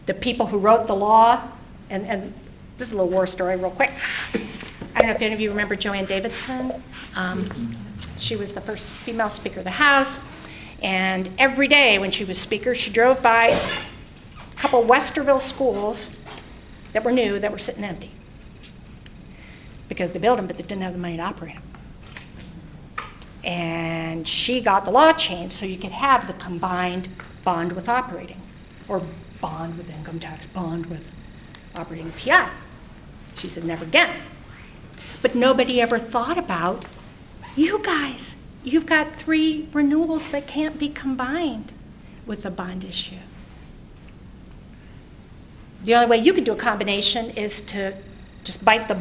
The people who wrote the law, and this is a little war story real quick. I don't know if any of you remember Joanne Davidson. She was the first female Speaker of the House, and every day when she was Speaker, she drove by a couple Westerville schools that were new, that were sitting empty. Because they built them, but they didn't have the money to operate them. And she got the law changed so you could have the combined bond with operating, or bond with income tax, bond with operating PI. She said, never again. But nobody ever thought about, you guys, you've got 3 renewals that can't be combined with a bond issue. The only way you could do a combination is to just bite the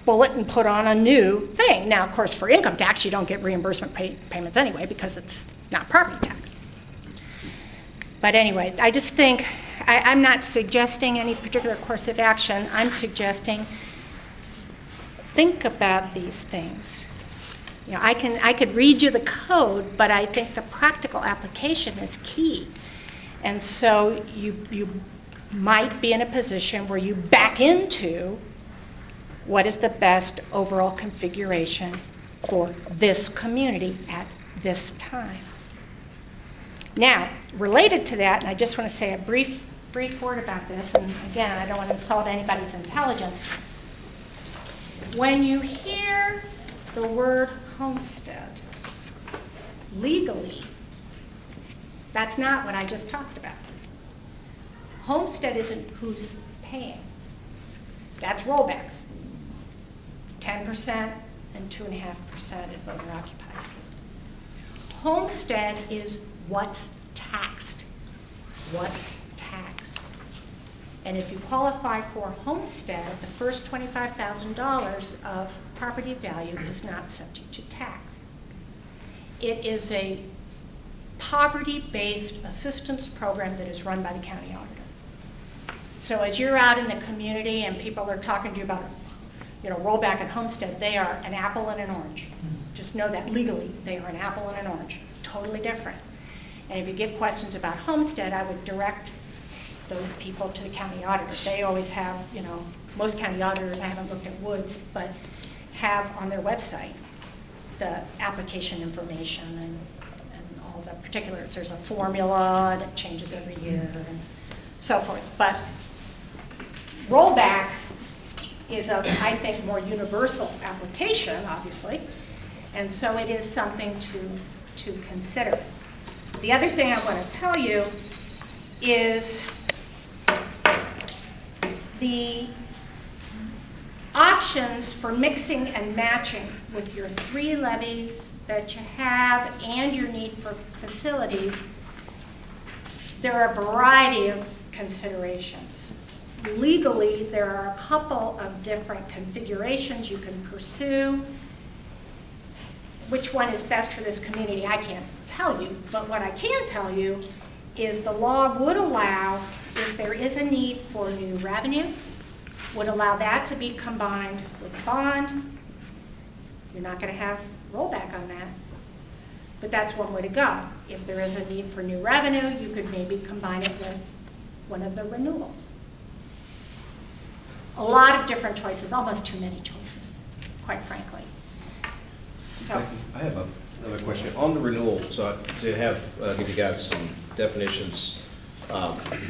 bullet and put on a new thing. Now, of course, for income tax, you don't get reimbursement payments anyway because it's not property tax. But anyway, I just think, I'm not suggesting any particular course of action. I'm suggesting think about these things. You know, I could read you the code, but I think the practical application is key. And so you might be in a position where you back into what is the best overall configuration for this community at this time. Now, related to that, and I just want to say a brief word about this, and again, I don't want to insult anybody's intelligence. When you hear the word homestead, legally, that's not what I just talked about. Homestead isn't who's paying. That's rollbacks. 10% and 2.5% if owner occupied. Homestead is what's taxed. What's taxed. And if you qualify for homestead, the first $25,000 of property value is not subject to tax. It is a poverty-based assistance program that is run by the county auditor. So as you're out in the community and people are talking to you about, you know, rollback and homestead, they are an apple and an orange. Just know that legally, they are an apple and an orange. Totally different. And if you get questions about homestead, I would direct those people to the county auditor. They always have, you know, most county auditors, I haven't looked at Woods, but have on their website the application information and all the particulars. There's a formula that changes every year and so forth. But rollback is a, I think, more universal application, obviously, and so it is something to consider. The other thing I want to tell you is the options for mixing and matching with your 3 levies that you have and your need for facilities. There are a variety of considerations. Legally, there are a couple of different configurations you can pursue. Which one is best for this community, I can't tell you, but what I can tell you is the law would allow, if there is a need for new revenue, would allow that to be combined with a bond. You're not going to have rollback on that, but that's one way to go. If there is a need for new revenue, you could maybe combine it with one of the renewals. A lot of different choices, almost too many choices, quite frankly. So, I have another question. On the renewal, so to have, give you guys some definitions,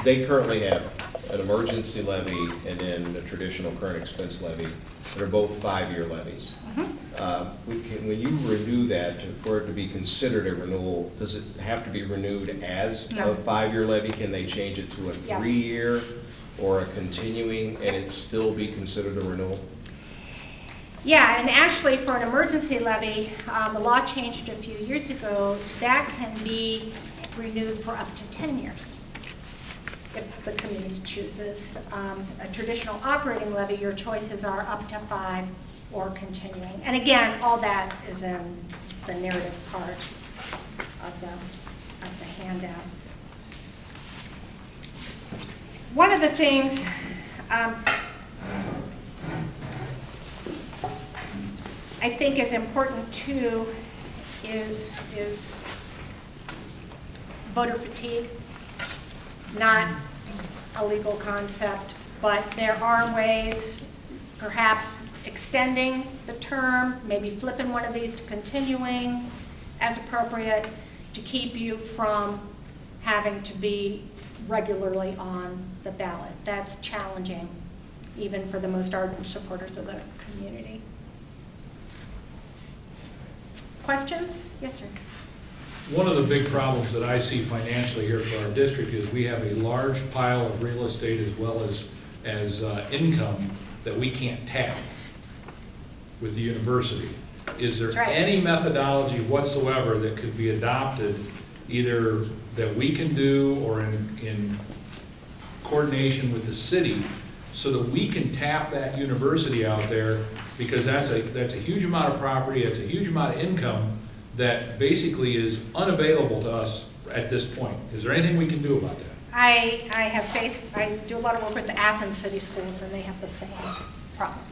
they currently have an emergency levy and then a traditional current expense levy that are both 5-year levies. When you renew that, for it to be considered a renewal, does it have to be renewed as No. a 5-year levy? Can they change it to a Yes. 3-year or a continuing and it still be considered a renewal? yeah, and actually for an emergency levy, the law changed a few years ago, that can be renewed for up to 10 years. If the community chooses. A traditional operating levy, your choices are up to 5 or continuing. And again, all that is in the narrative part of the handout. One of the things I think is important too is voter fatigue. Not a legal concept, but there are ways, perhaps extending the term, maybe flipping one of these to continuing as appropriate to keep you from having to be regularly on the ballot. That's challenging, even for the most ardent supporters of the community. Questions? Yes, sir. One of the big problems that I see financially here for our district is we have a large pile of real estate as well as income that we can't tap with the university. Is there That's right. any methodology whatsoever that could be adopted, either that we can do or in coordination with the city, so that we can tap that university out there? Because that's a huge amount of property, it's a huge amount of income that basically is unavailable to us at this point. Is there anything we can do about that? I do a lot of work with the Athens City Schools, and they have the same problem.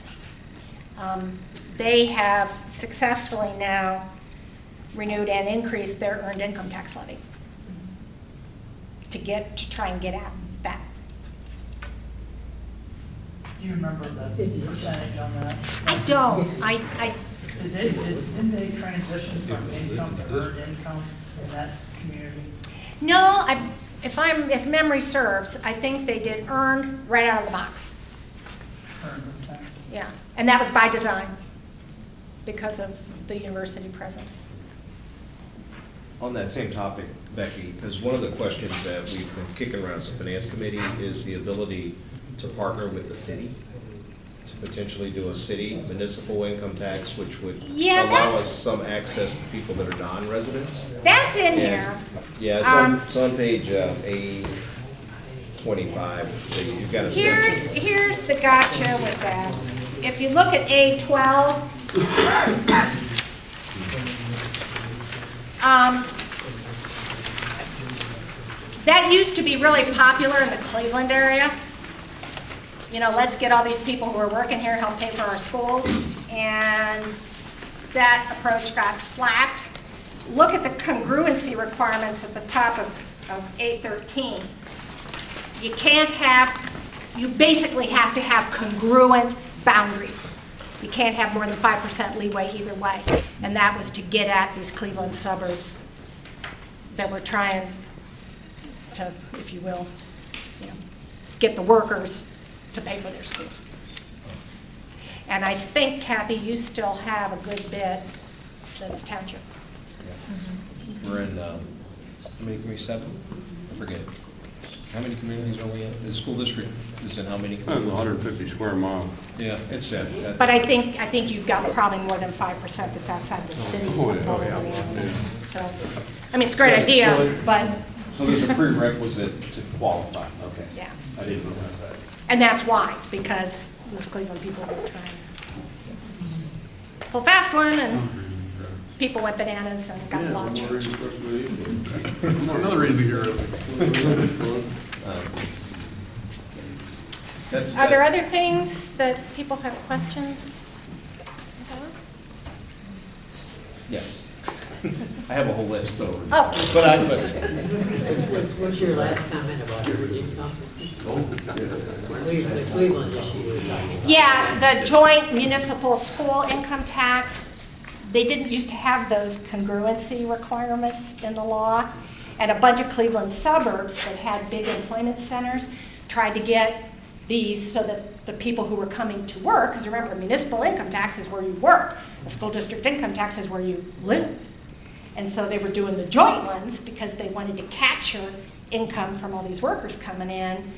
They have successfully now renewed and increased their earned income tax levy to try and get at that. Do you remember the percentage on that? I don't. Didn't they transition from income to earned income in that community? No, if memory serves, I think they did earned right out of the box. Earned tax? Yeah, and that was by design because of the university presence. On that same topic, Becky, because one of the questions that we've been kicking around as a finance committee is the ability to partner with the city to potentially do a city municipal income tax, which would allow us some access to people that are non-residents. That's in And- here. Yeah, it's on page A25. So you've got a sense. Here's the gotcha with that. If you look at A12, that used to be really popular in the Cleveland area. You know, let's get all these people who are working here help pay for our schools. And that approach got slapped. Look at the congruency requirements at the top of A13. You basically have to have congruent boundaries. You can't have more than 5% leeway either way. And that was to get at these Cleveland suburbs that were trying to, if you will, get the workers to pay for their schools. And I think, Kathy, you still have a good bit that's township. We're in, how many communities, 7? I forget. How many communities are we in? The school district is in how many communities? 150 square miles. Yeah, it's 7. But I think you've got probably more than 5% that's outside the city. So, I mean, it's a great idea, but, So there's a prerequisite to qualify, okay. yeah. I didn't realize that. And that's why, because those Cleveland people were trying to pull fast one, and people went bananas and got the law changed. Another reason to be here early. Are there other things that people have questions about? Yes. I have a whole list, so. Oh. But What's your last comment about earned income? The Cleveland issue you were talking about. Yeah, the joint municipal school income tax, they didn't used to have those congruency requirements in the law. And a bunch of Cleveland suburbs that had big employment centers tried to get these so that the people who were coming to work, because remember, municipal income tax is where you work, the school district income tax is where you live. And so they were doing the joint ones because they wanted to capture income from all these workers coming in,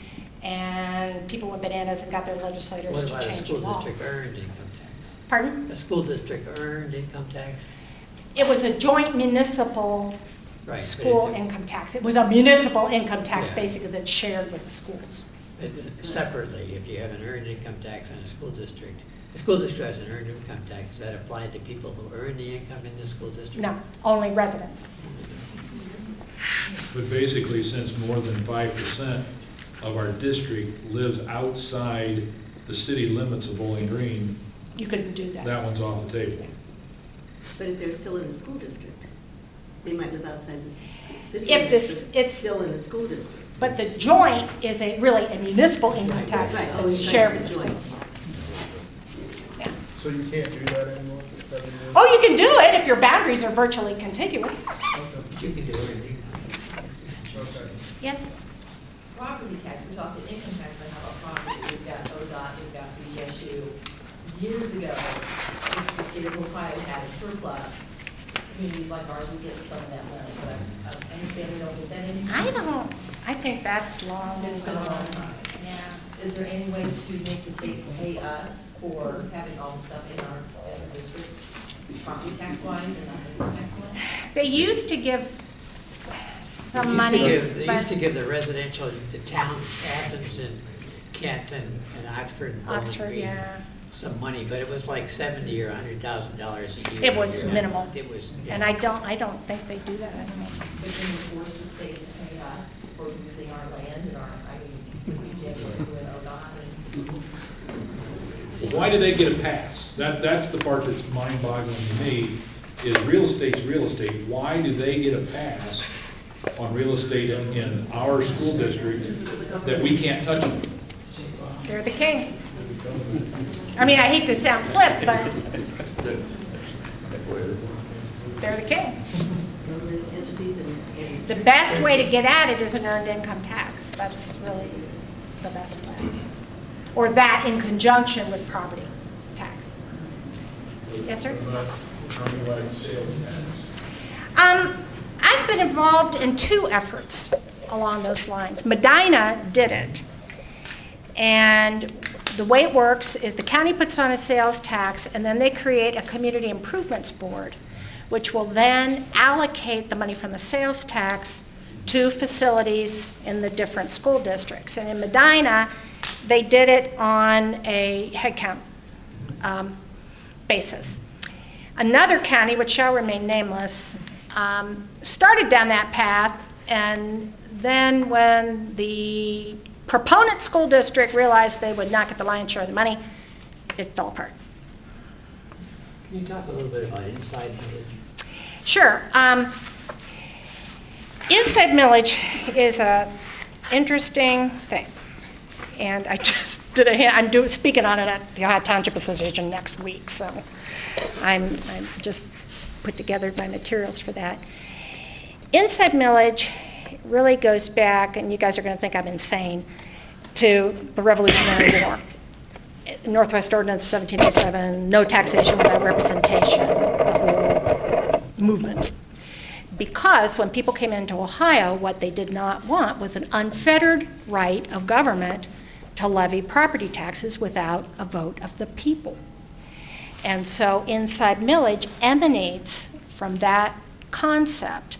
and people went bananas and got their legislators What to about a change the school law. district earned income tax? Pardon? A school district earned income tax? It was a joint municipal Right, but school it's a- income tax. It was a municipal income tax Yeah. basically that's shared with the schools. Separately, if you have an earned income tax on a school district, the school district has an earned income tax, is that applied to people who earn the income in the school district? No, only residents. But basically, since more than 5% of our district lives outside the city limits of Bowling Green, You couldn't do that. that one's off the table. But if they're still in the school district, they might live outside the city. If limits, this- but it's- still in the school district. But the joint is really a municipal income tax Right, oh, that's you're shared talking with the joint. schools. Yeah. So you can't do that anymore? That is- Oh, you can do it if your boundaries are virtually contiguous. But you can do earned income. Okay. Yes? Property tax, we're talking income tax, but how about property? We've got ODOT, we've got BGSU. Years ago, the state of Ohio had a surplus. Communities like ours would get some of that money, but I understand we don't get that anymore. I think that's long. It's been a long time. Yeah. Is there any way to make the state pay us for having all the stuff in our districts, property tax wise and not income tax wise? They used to give some They money, used to but give the residential, the towns, Athens and Kent and Oxford and Bowling Oxford, Green, yeah. some money, but it was like $70,000 or $100,000 a year. It was minimal. It was. And I don't think they do that anymore. But can we force the state to pay us for using our land and our, I mean, we did what we do in ODOT and Why do they get a pass? That's the part that's mind-boggling to me, is real estate's real estate. Why do they get a pass on real estate in our school district that we can't touch them? They're the king. I mean, I hate to sound flip, but they're the king. Government entities and The best way to get at it is an earned income tax. That's really the best way. Or that in conjunction with property tax. Yes, sir? I've been involved in two efforts along those lines. Medina did it. And the way it works is the county puts on a sales tax, and then they create a community improvements board, which will then allocate the money from the sales tax to facilities in the different school districts. And in Medina, they did it on a headcount basis. Another county, which shall remain nameless, started down that path, and then when the proponent school district realized they would not get the lion's share of the money, it fell apart. Can you talk a little bit about inside millage? Sure. Inside millage is a interesting thing. And I just did I'm speaking on it at the Ohio Township Association next week, so I'm just put together my materials for that. Inside millage really goes back, and you guys are going to think I'm insane, to the Revolutionary War. Northwest Ordinance 1787, no taxation without representation, the whole movement. Because when people came into Ohio, what they did not want was an unfettered right of government to levy property taxes without a vote of the people. And so inside millage emanates from that concept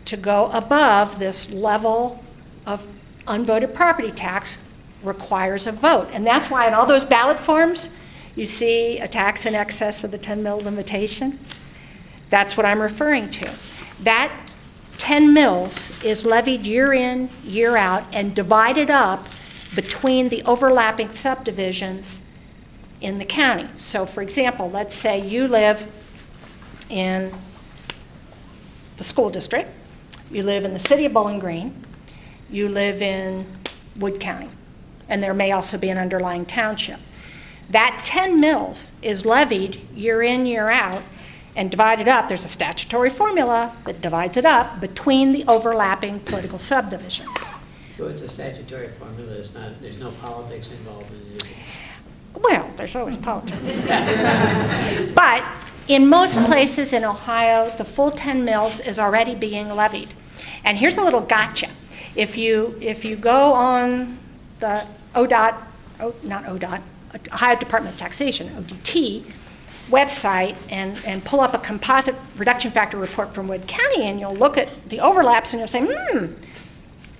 to go above this level of unvoted property tax requires a vote. And that's why in all those ballot forms, you see a tax in excess of the 10 mil limitation. That's what I'm referring to. That 10 mils is levied year in, year out, and divided up between the overlapping subdivisions in the county. So for example, let's say you live in the school district, you live in the city of Bowling Green, you live in Wood County, and there may also be an underlying township. That 10 mills is levied year in, year out, and divided up. There's a statutory formula that divides it up between the overlapping political subdivisions. So it's a statutory formula, it's not, there's no politics involved in it? Well, there's always politics. But in most places in Ohio, the full 10 mills is already being levied. And here's a little gotcha. If you go on the Ohio Department of Taxation, ODT, website and pull up a composite reduction factor report from Wood County, and you'll look at the overlaps and you'll say,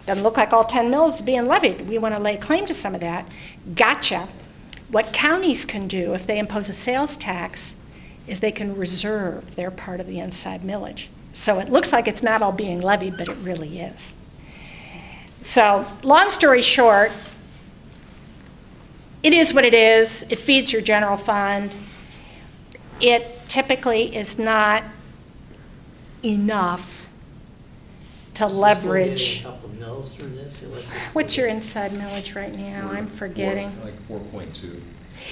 doesn't look like all 10 mills is being levied. We want to lay claim to some of that. Gotcha. What counties can do if they impose a sales tax is they can reserve their part of the inside millage. So it looks like it's not all being levied, but it really is. So long story short, it is what it is. It feeds your general fund. It typically is not enough to leverage. A couple mills from this? What's your inside millage right now? I'm forgetting. Like 4.2.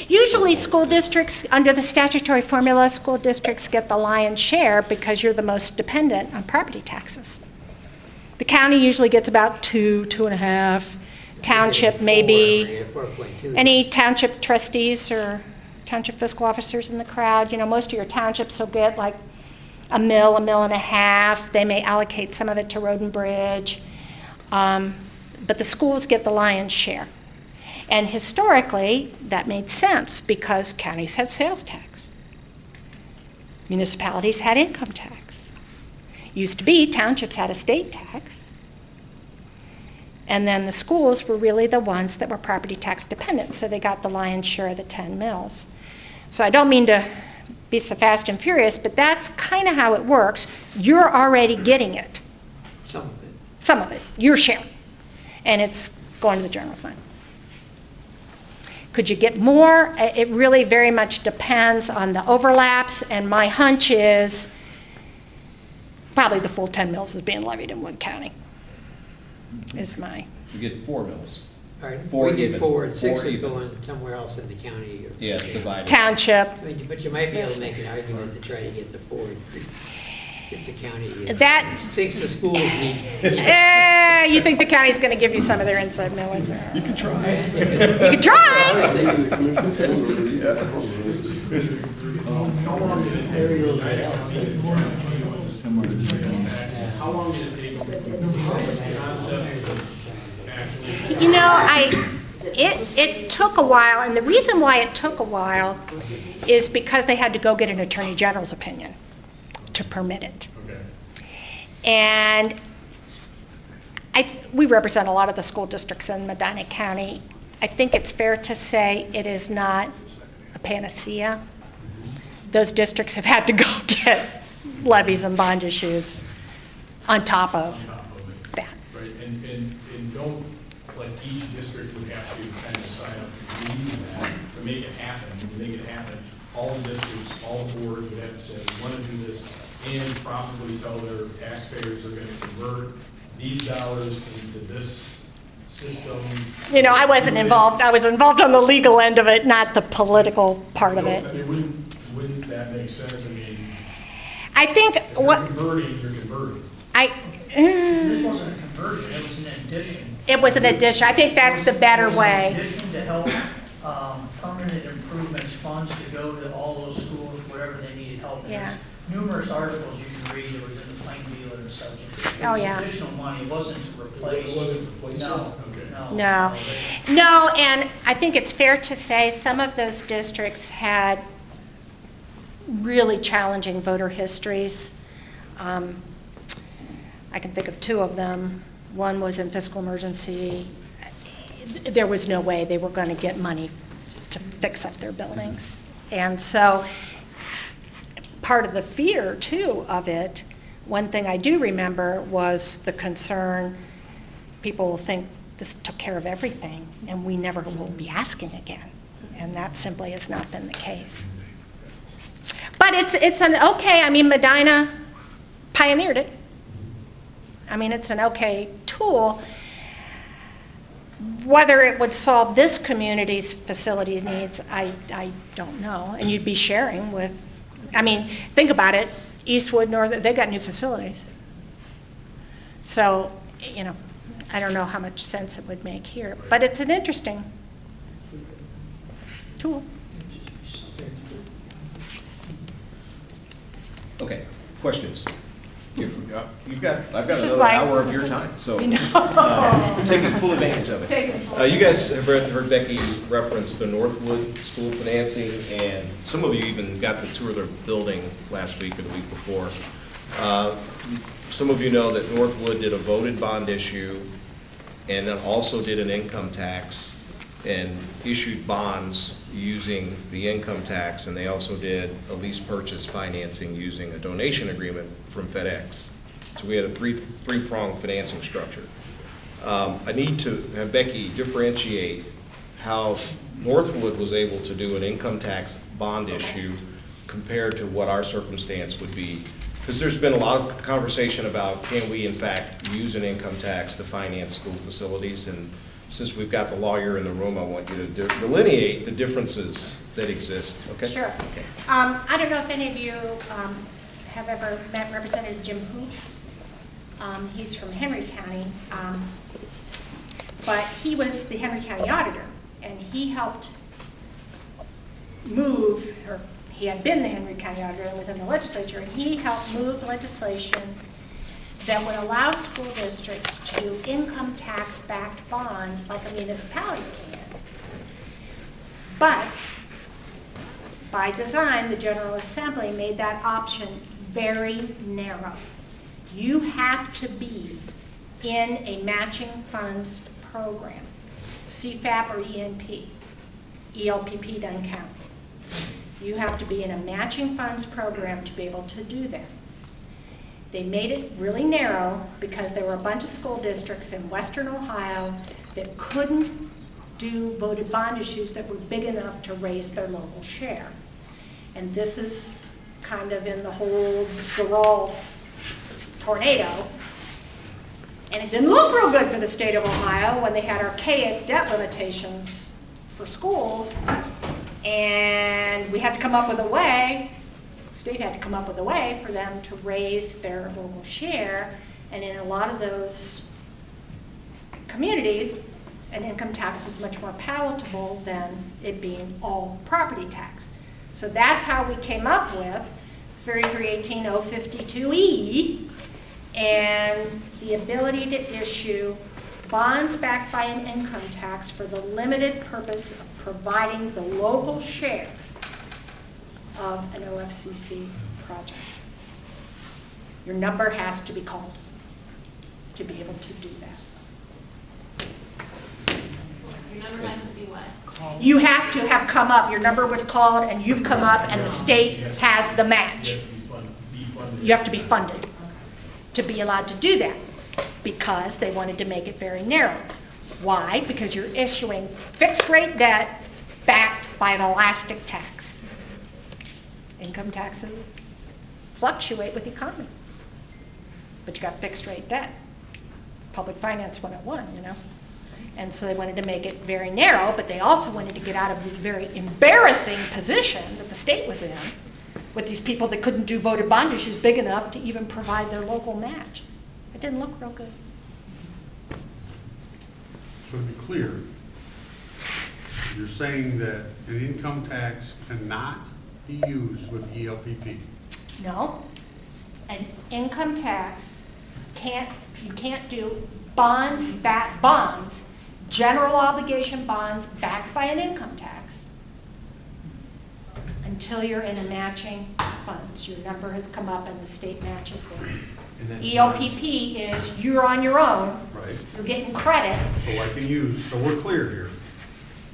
Usually school districts, under the statutory formula, school districts get the lion's share because you're the most dependent on property taxes. The county usually gets about 2.5. Township maybe. 4.2. Any township trustees or township fiscal officers in the crowd? You know, most of your townships will get like a mill and a half. They may allocate some of it to road and bridge. But the schools get the lion's share. And historically, that made sense because counties had sales tax. Municipalities had income tax. Used to be townships had a state tax. And then the schools were really the ones that were property tax dependent, so they got the lion's share of the 10 mills. So I don't mean to be so fast and furious, but that's kind of how it works. You're already getting it. Some of it. Some of it, your share. And it's going to the general fund. Could you get more? It really very much depends on the overlaps, and my hunch is probably the full 10 mills is being levied in Wood County, is my. You get 4 mills. Pardon? Four We get even. 4 and 6 4 is even. going somewhere else in the county. Or, Yeah, it's divided. Township. I mean, but you might be able to make an argument to try to get the 4 if the county thinks the schools need. You think the county's going to give you some of their inside millage? You can try. You can try. How long did it take you You know, it took a while, and the reason why it took a while is because they had to go get an attorney general's opinion to permit it. Okay. And we represent a lot of the school districts in Medina County. I think it's fair to say it is not a panacea. Those districts have had to go get levies and bond issues on top of that. Right, and don't, like, each district would have to kind of sign up to do that, to make it happen. To make it happen, all the districts, all the boards would have to say, we want to do this, and promptly tell their taxpayers they're going to convert these dollars into this system. You know, I wasn't involved. I was involved on the legal end of it, not the political part of it. I mean, wouldn't that make sense? I mean, I think if you're converting, you're converting. This wasn't a conversion, it was an addition. It was an addition. I think that's the better It was way. an addition to help permanent improvements funds to go to all those schools wherever they needed help. And Yeah. there's numerous articles you can read, it was in the Plain Dealer and such. It Oh, was yeah. additional money, it wasn't to replace. It wasn't replacing? No, Okay. no. No, and I think it's fair to say some of those districts had really challenging voter histories. I can think of 2 of them. One was in fiscal emergency. There was no way they were going to get money to fix up their buildings. And so part of the fear, too, of it, one thing I do remember was the concern, people will think this took care of everything, and we never will be asking again. And that simply has not been the case. But it's an okay, I mean, Medina pioneered it. I mean, it's an okay tool. Whether it would solve this community's facilities needs, I don't know. And you'd be sharing with, I mean, think about it, Eastwood, North, they got new facilities. So, you know, I don't know how much sense it would make here, but it's an interesting tool. Okay, questions? I've got This is another like- hour of your time, so You know. taking full advantage of it. Taking full You guys have heard Becky reference the Northwood school financing, and some of you even got to tour their building last week or the week before. Some of you know that Northwood did a voted bond issue and then also did an income tax and issued bonds using the income tax, and they also did a lease purchase financing using a donation agreement from FedEx. So we had a three-pronged financing structure. I need to have Becky differentiate how Northwood was able to do an income tax bond issue compared to what our circumstance would be. Because there's been a lot of conversation about can we in fact use an income tax to finance school facilities, and since we've got the lawyer in the room, I want you to delineate the differences that exist, okay? Sure. Okay. I don't know if any of you have ever met Representative Jim Hoops. He's from Henry County, but he was the Henry County auditor, and he helped move, or he had been the Henry County auditor and was in the legislature, and he helped move legislation that would allow school districts to do income tax-backed bonds like a municipality can. But by design, the General Assembly made that option very narrow. You have to be in a matching funds program, CFAP or ENP. ELPP doesn't count. You have to be in a matching funds program to be able to do that. They made it really narrow because there were a bunch of school districts in Western Ohio that couldn't do voted bond issues that were big enough to raise their local share. And this is kind of in the whole Doral tornado. And it didn't look real good for the state of Ohio when they had archaic debt limitations for schools. And we had to come up with a way, the state had to come up with a way for them to raise their local share. And in a lot of those communities, an income tax was much more palatable than it being all property tax. So that's how we came up with 3318-052E and the ability to issue bonds backed by an income tax for the limited purpose of providing the local share of an OFCC project. Your number has to be called to be able to do that. Your number has to be what? You have to have come up, your number was called and you've come up and the state has the match. You have to be funded to be allowed to do that because they wanted to make it very narrow. Why? Because you're issuing fixed rate debt backed by an elastic tax. Income taxes fluctuate with the economy, but you got fixed rate debt. Public Finance 101, you know. And so they wanted to make it very narrow, but they also wanted to get out of the very embarrassing position that the state was in with these people that couldn't do voted bond issues big enough to even provide their local match. It didn't look real good. So to be clear, you're saying that an income tax cannot be used with ELPP? No, an income tax you can't do bonds, general obligation bonds backed by an income tax until you're in a matching funds. Your number has come up and the state matches them. ELPP is you're on your own. Right. You're getting credit. So I can use, so we're clear here.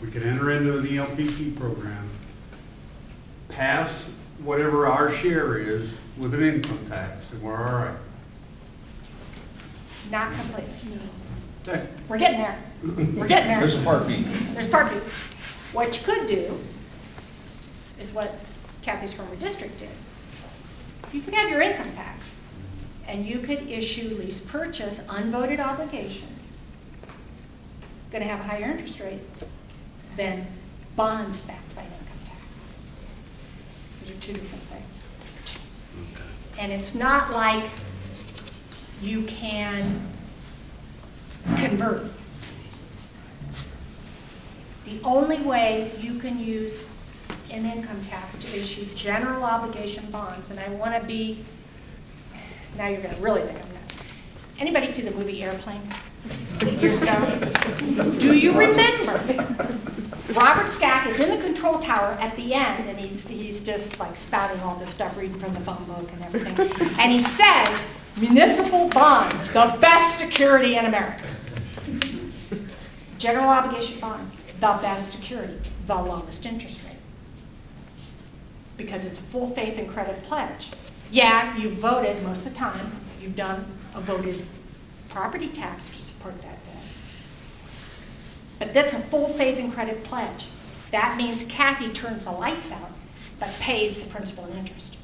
We can enter into an ELPP program, pass whatever our share is with an income tax, and we're all right. Not completely. Okay. We're getting there. We're getting there. There's part B. There's part B. What you could do is what Kathy's former district did. You could have your income tax, and you could issue lease purchase unvoted obligations, going to have a higher interest rate than bonds backed by income tax. Those are two different things. And it's not like you can convert. The only way you can use an income tax to issue general obligation bonds, and I want to be, now you're going to really think I'm nuts. Anybody see the movie Airplane years ago? Do you remember? Robert Stack is in the control tower at the end, and he's just like spouting all this stuff, reading from the phone book and everything. And he says, municipal bonds, the best security in America. General obligation bonds, the best security, the lowest interest rate. Because it's a full faith and credit pledge. Yeah, you voted most of the time. You've done a voted property tax to support that debt. But that's a full faith and credit pledge. That means Kathy turns the lights out, but pays the principal and interest.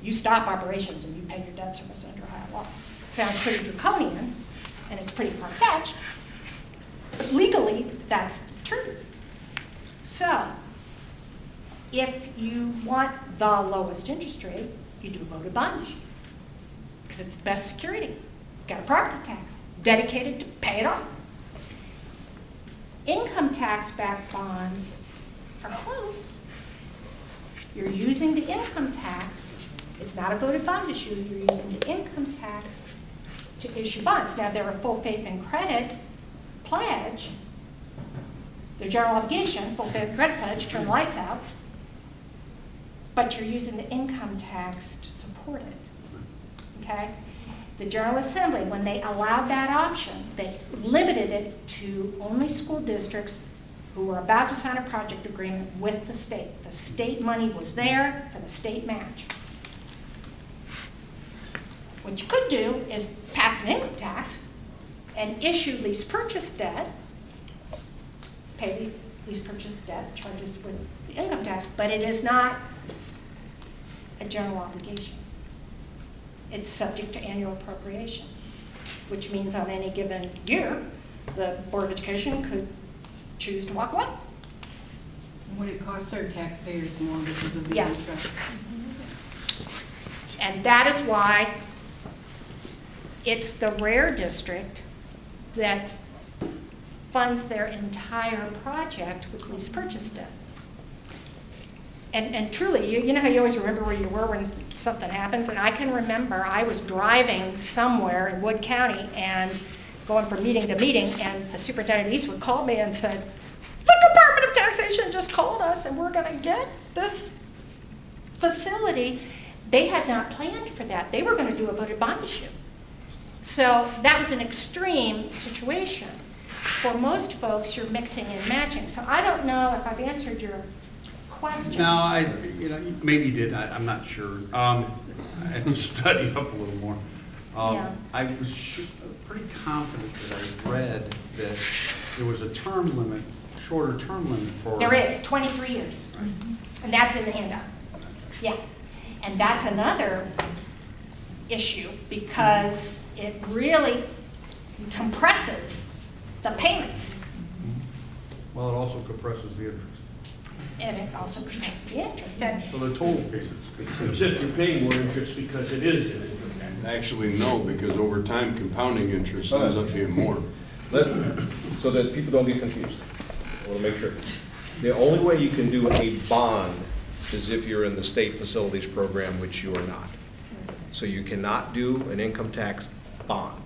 You stop operations and you pay your debt service under Ohio law. Sounds pretty draconian, and it's pretty far-fetched. But legally, that's the truth. So, if you want the lowest interest rate, you do a voted bond issue. Because it's the best security. You've got a property tax dedicated to pay it off. Income tax-backed bonds are close. You're using the income tax. It's not a voted bond issue. You're using the income tax to issue bonds. Now, they're a full faith and credit pledge. They're general obligation, full faith and credit pledge, turn the lights out. But you're using the income tax to support it. Okay? The General Assembly, when they allowed that option, they limited it to only school districts who were about to sign a project agreement with the state. The state money was there for the state match. What you could do is pass an income tax and issue lease purchase debt, pay lease purchase debt charges with the income tax, but it is not a general obligation. It's subject to annual appropriation, which means on any given year, the Board of Education could choose to walk away. Would it cost our taxpayers more because of the Yes. interest? And that is why it's the rare district that funds their entire project with lease purchase debt. And truly, you know how you always remember where you were when something happens? And I can remember I was driving somewhere in Wood County and going from meeting to meeting, and the superintendent Eastwood called me and said, the Department of Taxation just called us and we're going to get this facility. They had not planned for that. They were going to do a voted bond issue. So that was an extreme situation. For most folks, you're mixing and matching. So I don't know if I've answered your question. No, maybe you did. I'm not sure. I had to study up a little more. Yeah. I was pretty confident that I read that there was a term limit, shorter term limit for. There is, 23 years. Right. And that's in the handout. Yeah. And that's another issue because it really compresses the payments. Well, it also compresses the interest. And it also compresses the interest. And So the total case. Except you're paying more interest because it is an income tax. Actually, no, because over time, compounding interest ends up being more. So that people don't get confused. I want to make sure. The only way you can do a bond is if you're in the state facilities program, which you are not. So you cannot do an income tax bond,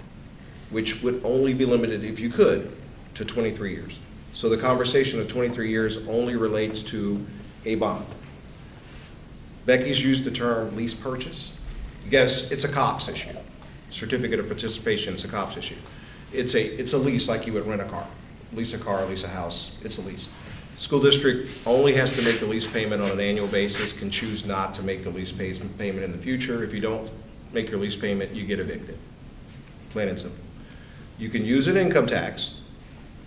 which would only be limited, if you could, to 23 years. So the conversation of 23 years only relates to a bond. Becky's used the term lease purchase. Yes, it's a COPS issue. Certificate of participation is a COPS issue. It's a lease like you would rent a car. Lease a car, lease a house, it's a lease. School district only has to make the lease payment on an annual basis, can choose not to make the lease payment in the future. If you don't make your lease payment, you get evicted. Plain and simple. You can use an income tax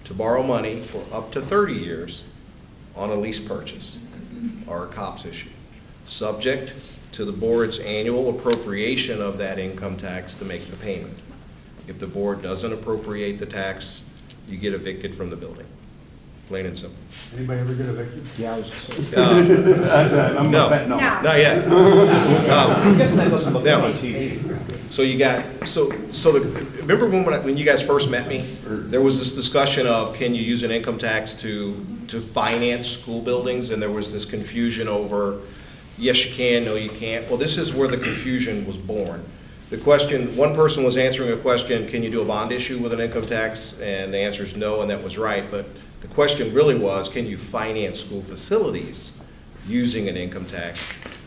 to borrow money for up to 30 years on a lease purchase or a COPS issue, subject to the board's annual appropriation of that income tax to make the payment. If the board doesn't appropriate the tax, you get evicted from the building. Plain and simple. Anybody ever get evicted? Yeah, I was just No, No. not yet. I'm guessing that doesn't look Yeah. good on TV. So you got, remember when you guys first met me? There was this discussion of, can you use an income tax to finance school buildings? And there was this confusion over, yes, you can, no, you can't. Well, this is where the confusion was born. The question, one person was answering a question, can you do a bond issue with an income tax? And the answer is no, and that was right. But the question really was, can you finance school facilities using an income tax?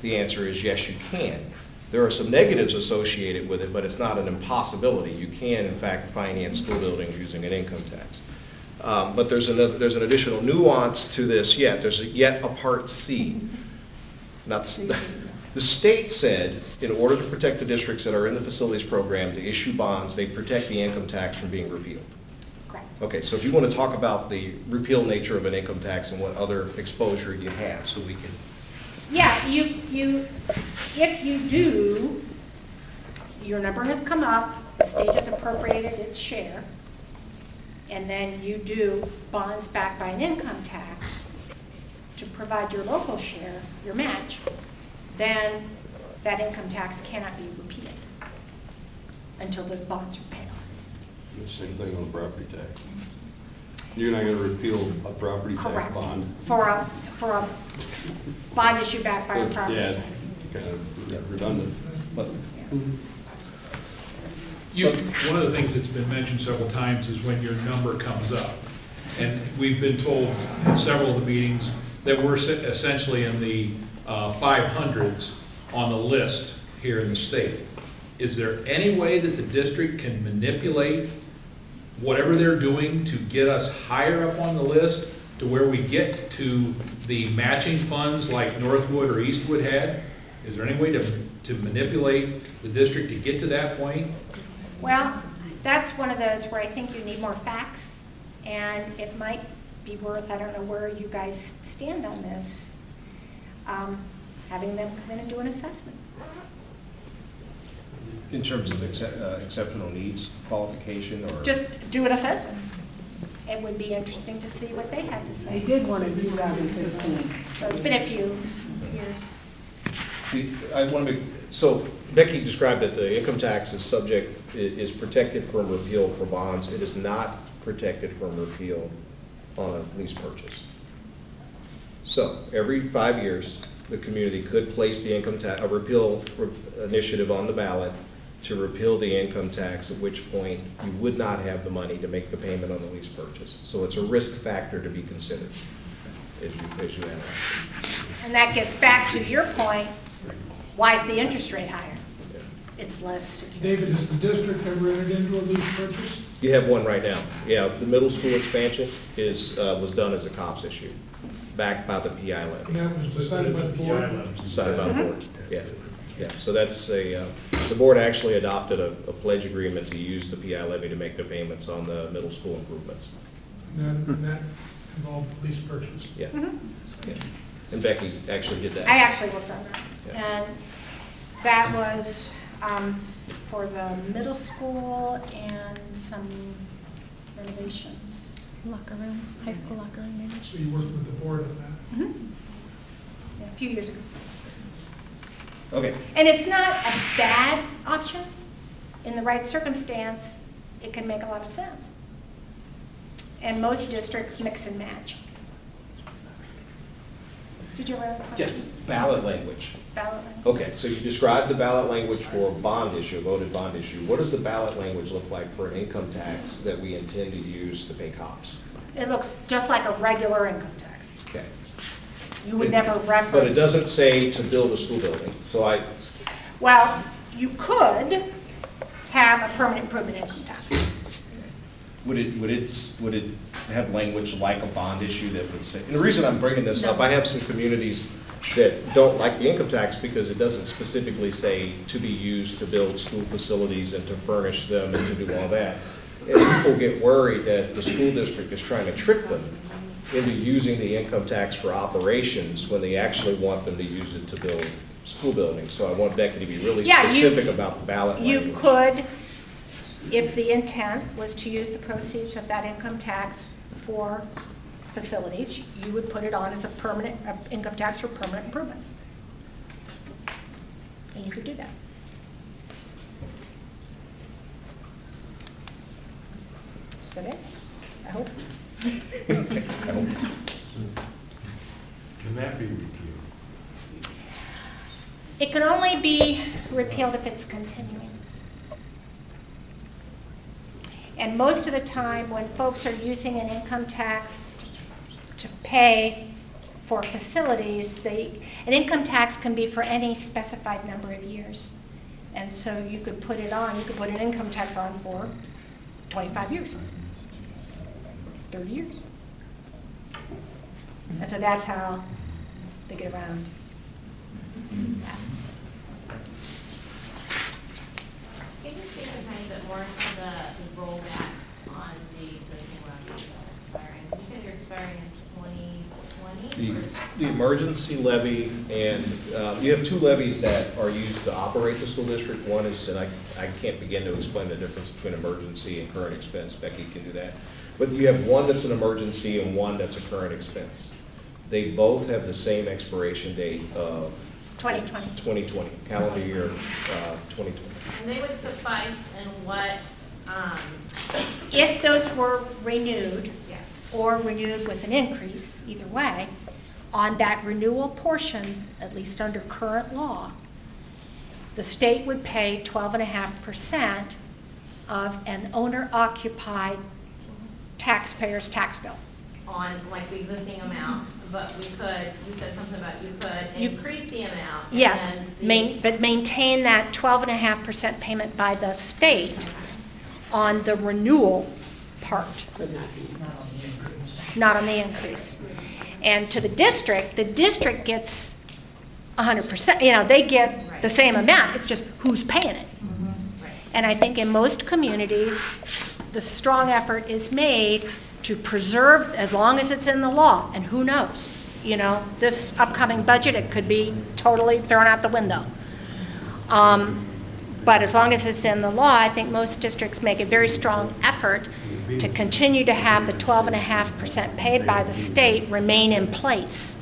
The answer is yes, you can. There are some negatives associated with it, but it's not an impossibility. You can, in fact, finance school buildings using an income tax. But there's an additional nuance to this yet. There's yet a Part C. Now, the state said, in order to protect the districts that are in the facilities program to issue bonds, they protect the income tax from being repealed. Correct. Okay, so if you want to talk about the repeal nature of an income tax and what other exposure you have, so we can. Yes, if you do, your number has come up, the state has appropriated its share, and then you do bonds backed by an income tax to provide your local share, your match, then that income tax cannot be repealed until the bonds are paid off. Same thing on the property tax. You're not going to repeal a property tax Correct. bond. For a bond issue backed by a property Yeah, tax. kind of redundant. But One of the things that's been mentioned several times is when your number comes up. And we've been told in several of the meetings that we're essentially in the 500s on the list here in the state. Is there any way that the district can manipulate whatever they're doing to get us higher up on the list to where we get to the matching funds like Northwood or Eastwood had? Is there any way to manipulate the district to get to that point? Well, that's one of those where I think you need more facts, and it might be worth, I don't know where you guys stand on this, having them come in and do an assessment. In terms of exceptional needs qualification or? Just do an assessment. It would be interesting to see what they had to They say. did want to do that in 15. So it's been a few years. I want to make, so Becky described that the income tax is protected from repeal for bonds. It is not protected from repeal on a lease purchase. So every 5 years, the community could place the income tax, a repeal initiative on the ballot to repeal the income tax, at which point you would not have the money to make the payment on the lease purchase. So it's a risk factor to be considered as you analyze. And that gets back to your point, why is the interest rate higher? It's less secure. David, has the district ever entered into a lease purchase? You have one right now. Yeah, the middle school expansion was done as a COPS issue, backed by the PI levy. And that was decided by the board? It was decided by the board, yeah. Yeah, so that's the board actually adopted a pledge agreement to use the PI levy to make their payments on the middle school improvements. And that involved lease purchase? Yeah. Yeah. And Becky actually did that. I actually worked on that. Yeah. And that was for the middle school and some renovations. Locker room, high school locker room maybe. So you worked with the board on that? Yeah, a few years ago. Okay. And it's not a bad option. In the right circumstance, it can make a lot of sense. And most districts mix and match. Did you have a question? Yes, ballot language. Ballot language. Okay, so you described the ballot language for bond issue, voted bond issue. What does the ballot language look like for an income tax that we intend to use to pay cops? It looks just like a regular income tax. Okay. You would never reference. But it doesn't say to build a school building, so Well, you could have a permanent improvement income tax. would it have language like a bond issue that would say, and the reason I'm bringing this up, I have some communities that don't like the income tax because it doesn't specifically say to be used to build school facilities and to furnish them and to do all that. And people get worried that the school district is trying to trick them into using the income tax for operations when they actually want them to use it to build school buildings, so I want Becky to be really Yeah, you- specific about the ballot You language. could, if the intent was to use the proceeds of that income tax for facilities, you would put it on as a permanent, income tax for permanent improvements. And you could do that. Is that it? I hope. I hope. Can that be repealed? It can only be repealed if it's continuing. And most of the time, when folks are using an income tax to pay for facilities, an income tax can be for any specified number of years. And so you could put it on, you could put an income tax on for 25 years, 30 years. And so that's how they get around that. Can you speak a tiny bit more to the rollbacks on the existing levies that are expiring? You said you're expiring in 2020? The emergency levy, and you have two levies that are used to operate the school district. One is, and I can't begin to explain the difference between emergency and current expense. Becky can do that. But you have one that's an emergency and one that's a current expense. They both have the same expiration date of 2020. 2020, calendar year 2020. And they would suffice in what, If those were renewed, yes. or renewed with an increase, either way, on that renewal portion, at least under current law, the state would pay 12.5% of an owner-occupied taxpayer's tax bill. On like the existing amount, but we could, you said something about you could You- increase the amount. and Yes, then the- but maintain that 12.5% payment by the state on the renewal part, Could not be. Not on the increase. not on the increase. And to the district gets 100%, they get the same amount, it's just who's paying it. Right. And I think in most communities, the strong effort is made to preserve, as long as it's in the law, and who knows? This upcoming budget, it could be totally thrown out the window. But as long as it's in the law, I think most districts make a very strong effort to continue to have the 12.5% paid by the state remain in place.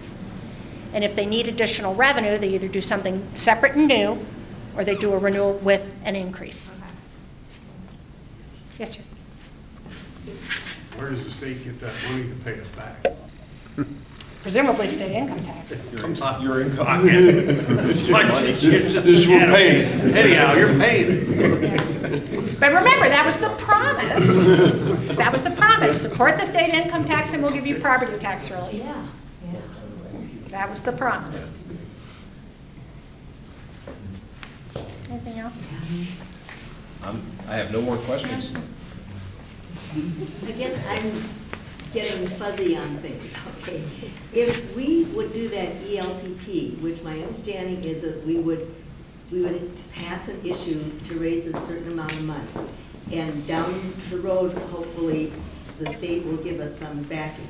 And if they need additional revenue, they either do something separate and new, or they do a renewal with an increase. Okay. Yes, sir. Where does the state get that money to pay us back? Presumably state income tax. Comes out Your income. It's like, Just we're paying. anyhow, you're paying it. But remember, that was the promise. That was the promise. Support the state income tax and we'll give you property tax relief. Yeah, yeah. That was the promise. Anything else? I have no more questions. I guess I'm getting fuzzy on things, okay? If we would do that ELPP, which my understanding is that we would pass an issue to raise a certain amount of money, and down the road, hopefully, the state will give us some backing.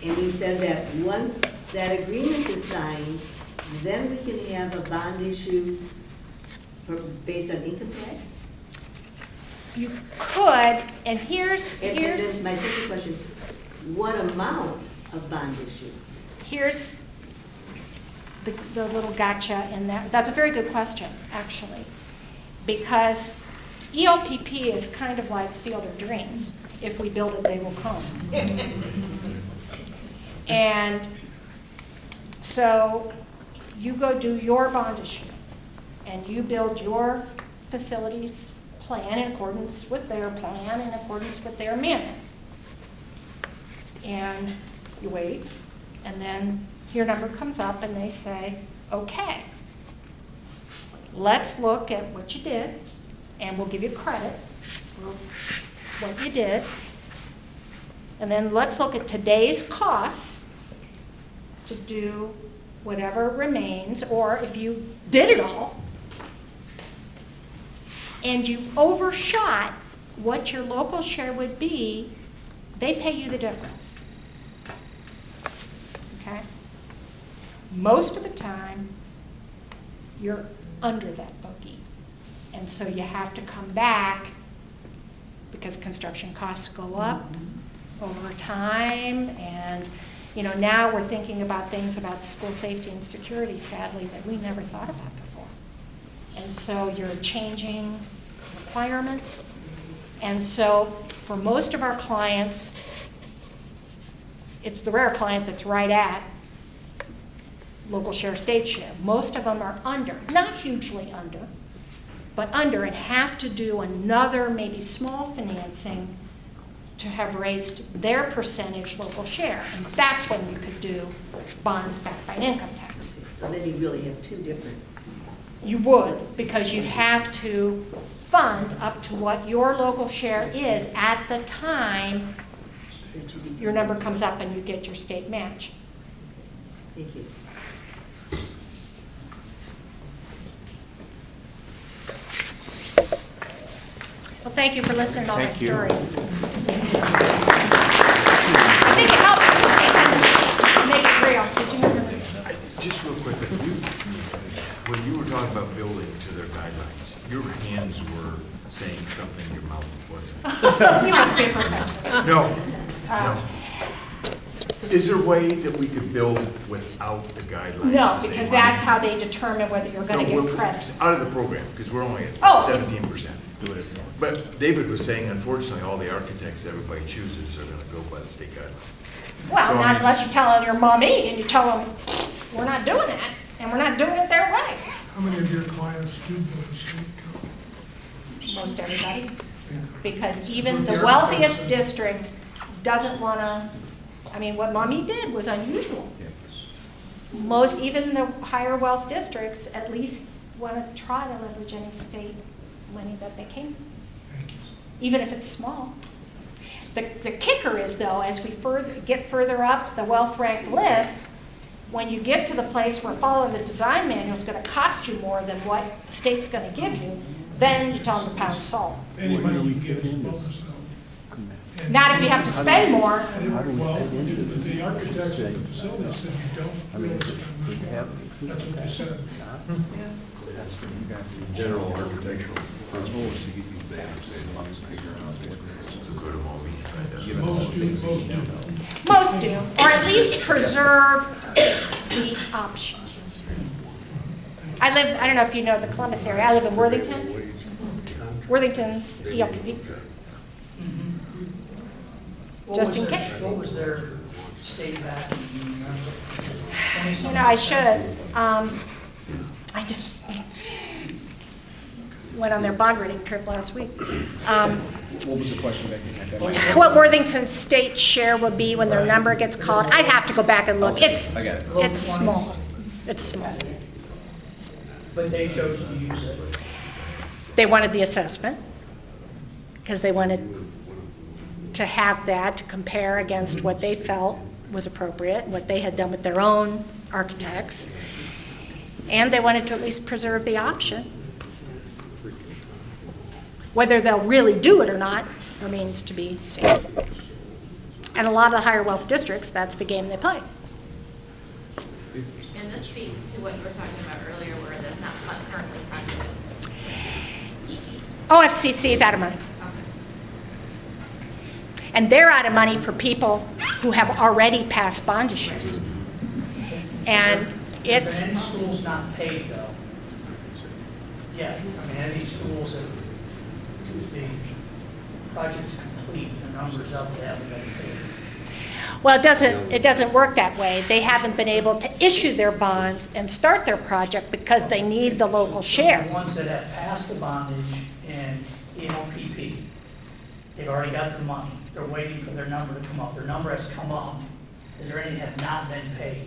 And you said that once that agreement is signed, then we can have a bond issue based on income tax? You could, and here's And then my second question, what amount of bond issue? here's the little gotcha in that. That's a very good question, actually, because ELPP is kind of like Field of Dreams. If we build it, they will come. And so you go do your bond issue, and you build your facilities plan in accordance with their plan, in accordance with their amendment. And you wait, and then your number comes up and they say, okay, let's look at what you did, and we'll give you credit for what you did. And then let's look at today's costs to do whatever remains, or if you did it all, and you overshot what your local share would be, they pay you the difference. Okay? Most of the time, you're under that bogey. And so you have to come back because construction costs go up over time. And, you know, now we're thinking about things about school safety and security, sadly, that we never thought about before. And so you're changing requirements. And so for most of our clients, it's the rare client that's right at local share, state share. Most of them are under, not hugely under, but under, and have to do another maybe small financing to have raised their percentage local share. And that's when you could do bonds backed by an income tax. So then you really have two different. You would, because you'd have to fund up to what your local share is at the time your number comes up and you get your state match. Thank you. Well, thank you for listening to all my stories. I think it helps to make it real. Did you know? Just real quick, when you were talking about building to their guidelines, your hands were saying something your mouth wasn't. You must be a professor. No. Is there a way that we could build without the guidelines? No, because that's how they determine whether you're going to No, get credit. out of the program, because we're only at Oh. 17%. But David was saying, unfortunately, all the architects everybody chooses are going to go by the state guidelines. Well, So, I not mean- unless you tell your mommy and you tell them, we're not doing that, and we're not doing it their way. How many of your clients do go to state code? Most everybody. Because even the wealthiest district doesn't want to, I mean, what mommy did was unusual. Most, even the higher wealth districts, at least want to try to leverage any state money that they can, even if it's small. The kicker is, though, as we get further up the wealth ranked list, when you get to the place where following the design manual is going to cost you more than what the state's going to give you, then you tell them to pound salt. Anybody we give is bonus though. Not if you have to spend more. Well, the architects at the facility said you don't really spend much more. That's what they said. General architectural principles to keep these banners Most do. Most do, or at least preserve the option. I don't know if you know the Columbus area, I live in Worthington. Worthington's ELPP. Just in case. What was their state back? You know, I should. I just went on their bond rating trip last week. What was the question, Becky? What Worthington's state share will be when their number gets called, I'd have to go back and look. I got it. It's small. It's small. But they chose to use it. They wanted the assessment because they wanted to have that to compare against what they felt was appropriate, what they had done with their own architects. And they wanted to at least preserve the option. Whether they'll really do it or not remains to be seen. And a lot of the higher wealth districts, that's the game they play. And this speaks to what you were talking about earlier, where that's not currently funded. OFCC is out of money. And they're out of money for people who have already passed bond issues. And it's... Are any schools not paid, though? Yeah, I mean, any schools that the project's complete, the numbers up, they haven't been paid. Well, it doesn't work that way. They haven't been able to issue their bonds and start their project because they need the local share. The ones that have passed the bondage in ELPP, they've already got the money. They're waiting for their number to come up. Their number has come up. Is there any that have not been paid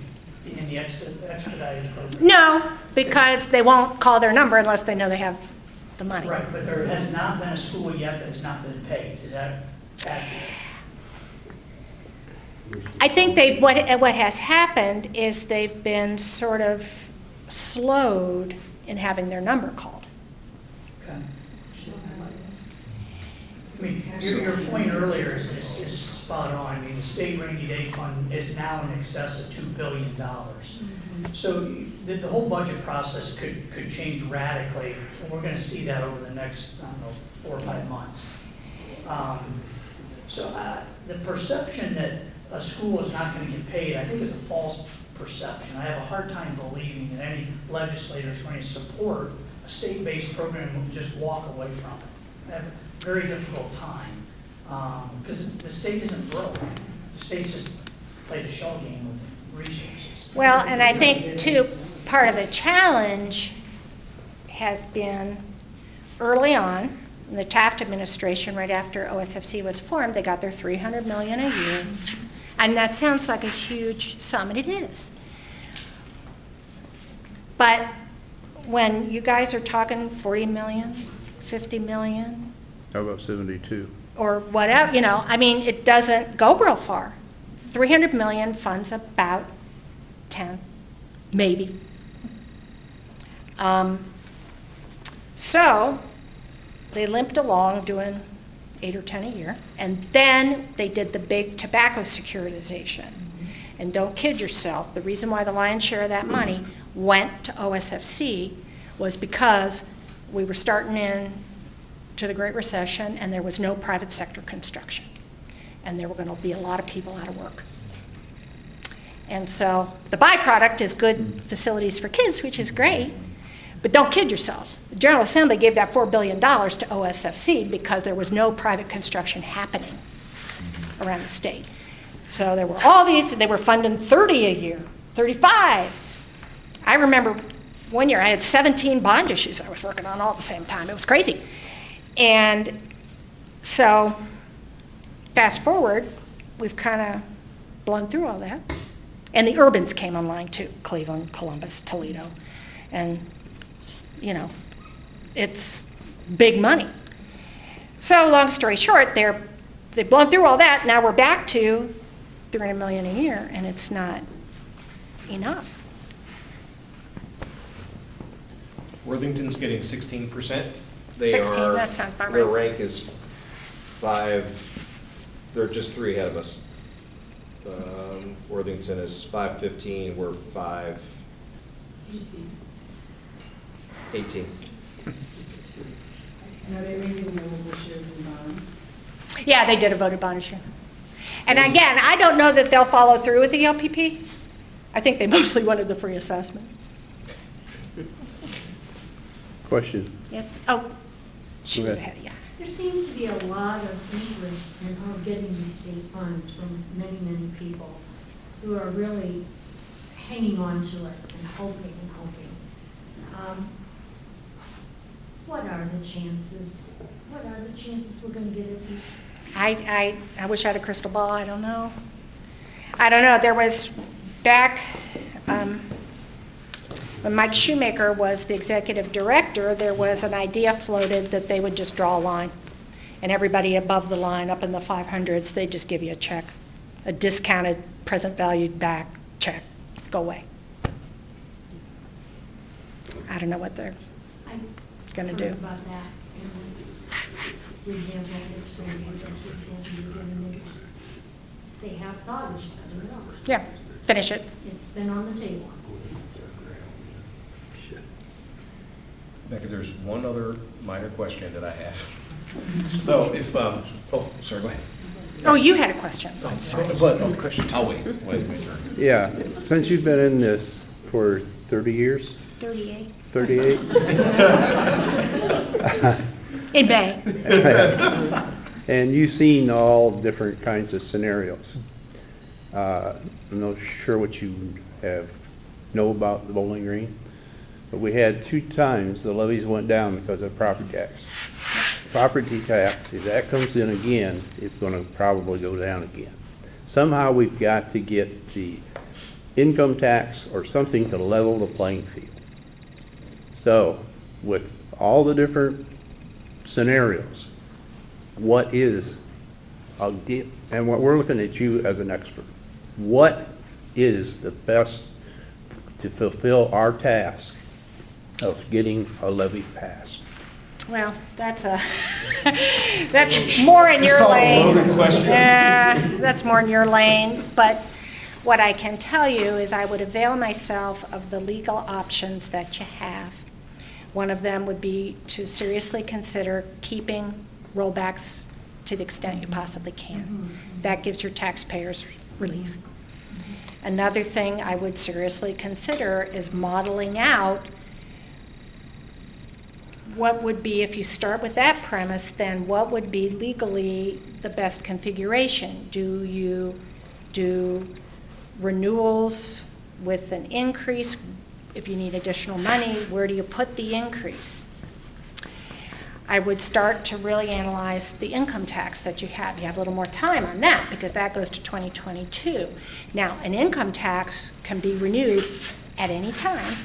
in the expedited program? No, because they won't call their number unless they know they have the money. Right, but there has not been a school yet that has not been paid. Is that accurate? I think what has happened is they've been sort of slowed in having their number called. Okay. I mean, your point earlier is spot on. I mean, the state rainy day fund is now in excess of $2 billion. So the whole budget process could change radically, and we're going to see that over the next, I don't know, 4 or 5 months. The perception that a school is not going to get paid, I think is a false perception. I have a hard time believing that any legislator is going to support a state-based program and just walk away from it. I have a very difficult time, because the state isn't broke. The state's just played a shell game with resources. Well, and I think, too, part of the challenge has been early on, in the Taft administration, right after OSFC was formed, they got their $300 million a year. And that sounds like a huge sum, and it is. But when you guys are talking 40 million, 50 million, How about 72? or whatever, you know, I mean, it doesn't go real far. 300 million funds about 10, maybe. So they limped along doing 8 or 10 a year, and then they did the big tobacco securitization. And don't kid yourself, the reason why the lion's share of that money went to OSFC was because we were starting in to the Great Recession, and there was no private sector construction. And there were going to be a lot of people out of work. And so the byproduct is good facilities for kids, which is great, but don't kid yourself. The General Assembly gave that $4 billion to OSFC because there was no private construction happening around the state. So there were all these, they were funding 30 a year, 35. I remember one year I had 17 bond issues I was working on all at the same time. It was crazy. And so fast forward, we've kind of blown through all that. And the urbans came online too, Cleveland, Columbus, Toledo. And, you know, it's big money. So long story short, they've blown through all that. Now we're back to $300 million a year, and it's not enough. Worthington's getting 16%. 16, that sounds about Their right. rank is 5, they're just 3 ahead of us. Worthington is 515, we're 518. And are they raising the mobile shares and bonds? Yeah, they did a voted bond issue. And again, I don't know that they'll follow through with the LPP. I think they mostly wanted the free assessment. Question? Yes? Oh, she was Okay. ahead of you. There seems to be a lot of interest in getting these state funds from many, many people who are really hanging on to it and hoping and hoping. What are the chances? What are the chances we're going to get it? I wish I had a crystal ball. I don't know. I don't know. There was back when Mike Shoemaker was the executive director, there was an idea floated that they would just draw a line. And everybody above the line, up in the 500s, they'd just give you a check, a discounted, present valued back check. Go away. I don't know what they're going to do. About that, and it's, the example that's very good, that's the example you're giving, they have thought of spending it on. Yeah, finish it. It's been on the table. Becca, there's one other minor question that I have. So if, oh, sorry, go ahead. Oh, you had a question. I'm sorry. Question. I'll wait. Wait, my turn. Yeah, since you've been in this for 30 years? 38. 38? In May. And you've seen all different kinds of scenarios. I'm not sure what you know about the Bowling Green, but we had 2 times the levies went down because of property tax. Property tax, if that comes in again, it's going to probably go down again. Somehow we've got to get the income tax or something to level the playing field. So, with all the different scenarios, what is, and what we're looking at you as an expert, what is the best to fulfill our task of getting a levy passed? Well, that's more in your lane. Yeah, that's more in your lane, but what I can tell you is I would avail myself of the legal options that you have. One of them would be to seriously consider keeping rollbacks to the extent you possibly can. That gives your taxpayers relief. Another thing I would seriously consider is modeling out what would be, if you start with that premise, then what would be legally the best configuration? Do you do renewals with an increase? If you need additional money, where do you put the increase? I would start to really analyze the income tax that you have. You have a little more time on that because that goes to 2022. Now, an income tax can be renewed at any time.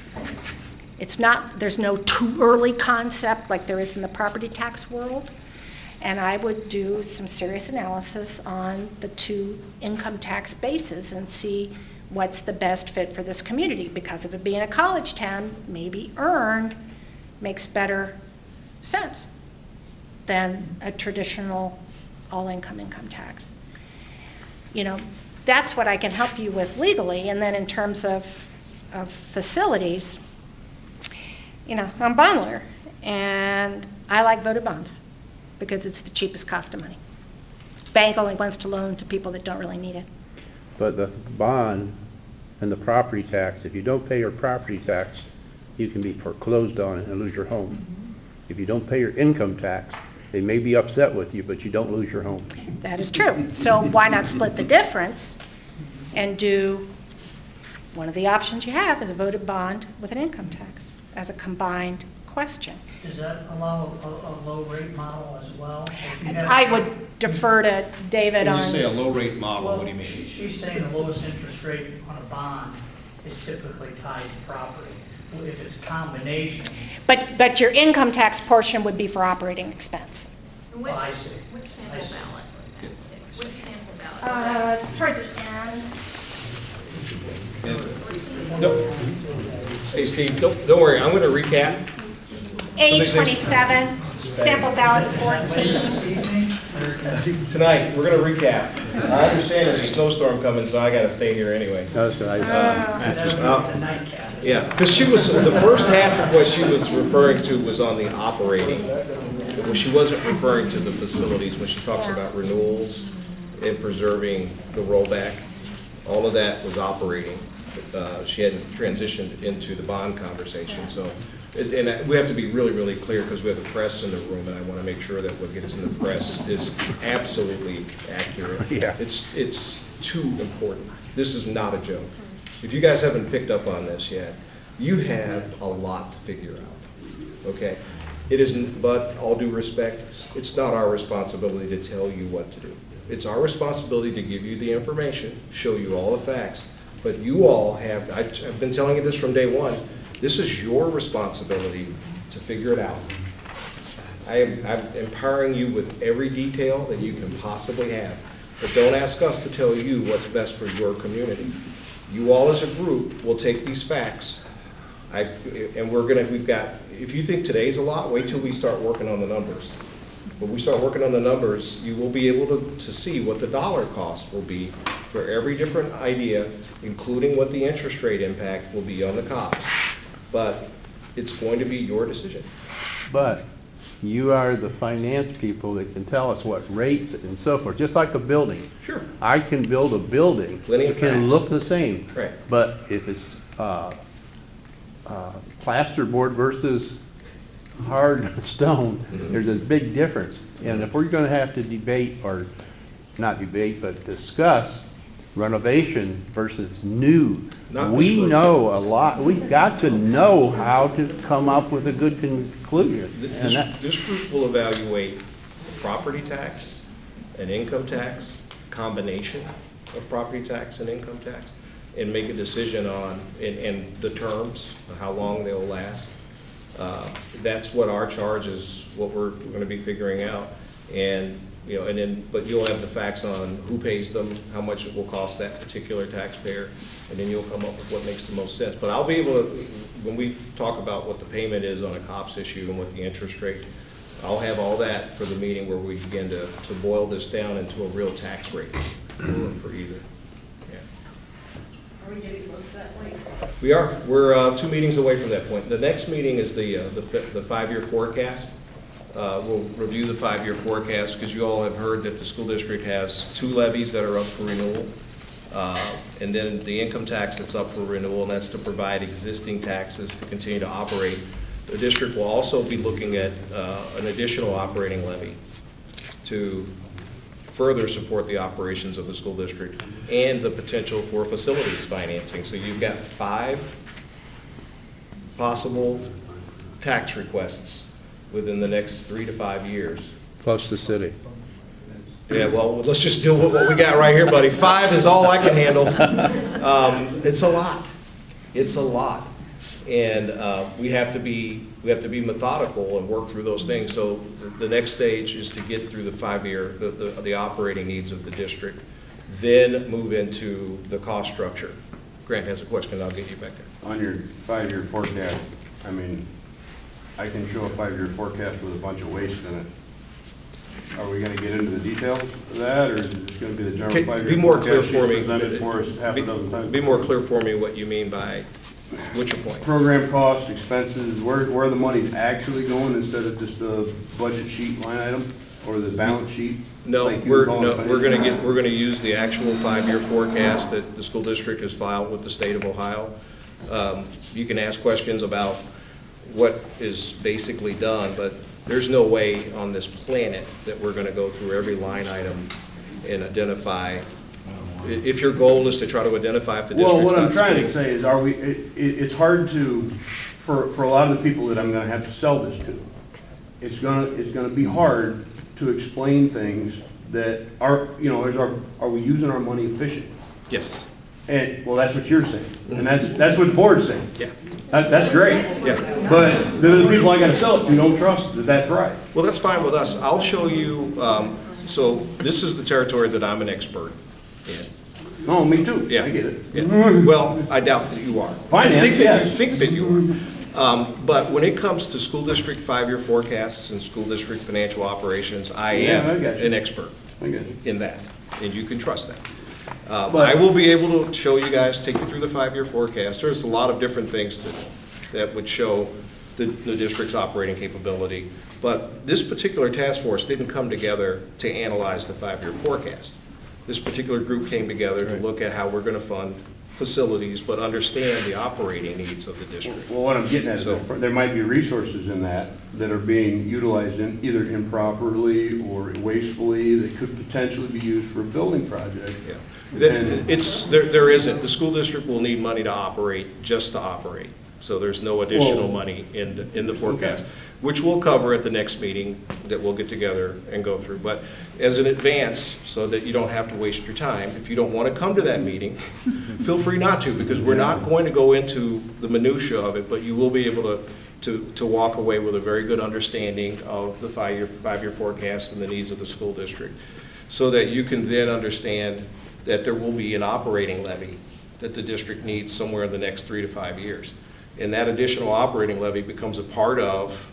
It's not, there's no too early concept like there is in the property tax world. And I would do some serious analysis on the two income tax bases and see what's the best fit for this community. Because of it being a college town, maybe earned makes better sense than a traditional all-income income tax. You know, that's what I can help you with legally. And then in terms of facilities, you know, I'm a bond lawyer, and I like voted bonds because it's the cheapest cost of money. Bank only wants to loan to people that don't really need it. But the bond and the property tax, if you don't pay your property tax, you can be foreclosed on and lose your home. If you don't pay your income tax, they may be upset with you, but you don't lose your home. That is true. So why not split the difference and do one of the options you have is a voted bond with an income tax as a combined question. Does that allow a low rate model as well? I would defer to David on. When you say a low rate model, Well, what do you mean? she's saying the lowest interest rate on a bond is typically tied to property. If it's a combination. But your income tax portion would be for operating expense. Oh, I see. Which I sample see. ballot was that? Which sample ballot? It's toward the end. No. Hey, Steve, don't worry, I'm going to recap. A27, sample ballot 14. Tonight, we're going to recap. I understand there's a snowstorm coming, so I got to stay here anyway. That's the nightcap. Yeah, because she was, the first half of what she was referring to was on the operating. Well, she wasn't referring to the facilities when she talks about renewals and preserving the rollback. All of that was operating. She hadn't transitioned into the bond conversation. So, and we have to be really, really clear because we have the press in the room, and I want to make sure that what gets in the press is absolutely accurate. Yeah. It's too important. This is not a joke. If you guys haven't picked up on this yet, you have a lot to figure out. Okay? It isn't, but all due respect, it's not our responsibility to tell you what to do. It's our responsibility to give you the information, show you all the facts, but you all have, I've been telling you this from day one, this is your responsibility to figure it out. I'm empowering you with every detail that you can possibly have, but don't ask us to tell you what's best for your community. You all as a group will take these facts, and we've got, if you think today's a lot, wait till we start working on the numbers. When we start working on the numbers, you will be able to see what the dollar cost will be for every different idea, including what the interest rate impact will be on the cost. But it's going to be your decision. But you are the finance people that can tell us what rates and so forth, just like a building. Sure. I can build a building. Plenty of It can facts. look the same. Right. But if it's plasterboard versus hard stone, there's a big difference. And if we're going to have to debate, or not debate, but discuss renovation versus new, we know a lot. We've got to know how to come up with a good conclusion. This group will evaluate property tax and income tax, combination of property tax and income tax, and make a decision on, and the terms, how long they'll last. That's what our charge is, what we're going to be figuring out. And, you know, and then, but you'll have the facts on who pays them, how much it will cost that particular taxpayer, and then you'll come up with what makes the most sense. But I'll be able to, when we talk about what the payment is on a COPS issue and what the interest rate, I'll have all that for the meeting where we begin to boil this down into a real tax rate for either. Yeah. Are we getting close to that point? We are. We're 2 meetings away from that point. The next meeting is the 5-year forecast. We'll review the 5-year forecast because you all have heard that the school district has 2 levies that are up for renewal. And then the income tax that's up for renewal, and that's to provide existing taxes to continue to operate. The district will also be looking at an additional operating levy to further support the operations of the school district and the potential for facilities financing. So you've got 5 possible tax requests within the next 3 to 5 years. Plus the city. Yeah, well, let's just deal with what we got right here, buddy. 5 is all I can handle. It's a lot. It's a lot. And we have to be methodical and work through those things. So the next stage is to get through the 5-year, the operating needs of the district, then move into the cost structure. Grant has a question, I'll get you back there. On your 5-year forecast, I mean, I can show a 5-year forecast with a bunch of waste in it. Are we going to get into the details of that, or is it just going to be the general 5-year be more clear forecast for me. presented for us half a dozen times? Be more clear for me what you mean by, what's your point? Program costs, expenses, where the money's actually going instead of just a budget sheet line item or the balance sheet? No, like we're going to use the actual 5-year forecast that the school district has filed with the state of Ohio. You can ask questions about what is basically done, but there's no way on this planet that we're going to go through every line item and identify. If your goal is to try to identify if the district's well, what I'm not trying to spending- say is, it's hard to, for a lot of the people that I'm going to have to sell this to, it's going to be hard to explain things that are, you know, are we using our money efficiently? Yes. And, well, that's what you're saying, and that's what the board's saying. Yeah. That's great. Yeah. But the people I got to sell it to don't trust that that's right. Well, that's fine with us. I'll show you, so this is the territory that I'm an expert in. No, me too. Yeah. I get it. Yeah. Well, I doubt that you are. Finance, I think that you are. But when it comes to school district 5-year forecasts and school district financial operations, I am an expert in that, and you can trust that. I will be able to show you guys, take you through the 5-year forecast. There's a lot of different things that would show the district's operating capability. But this particular task force didn't come together to analyze the 5-year forecast. This particular group came together to look at how we're going to fund facilities, but understand the operating needs of the district. Well, what I'm getting at is there might be resources in that are being utilized either improperly or wastefully that could potentially be used for a building project. Yeah. There isn't. The school district will need money to operate, just to operate. So there's no additional money in the forecast, which we'll cover at the next meeting that we'll get together and go through. But as an advance, so that you don't have to waste your time, if you don't want to come to that meeting, feel free not to, because we're not going to go into the minutia of it, but you will be able to walk away with a very good understanding of the 5-year forecast and the needs of the school district, so that you can then understand that there will be an operating levy that the district needs somewhere in the next 3 to 5 years. And that additional operating levy becomes a part of,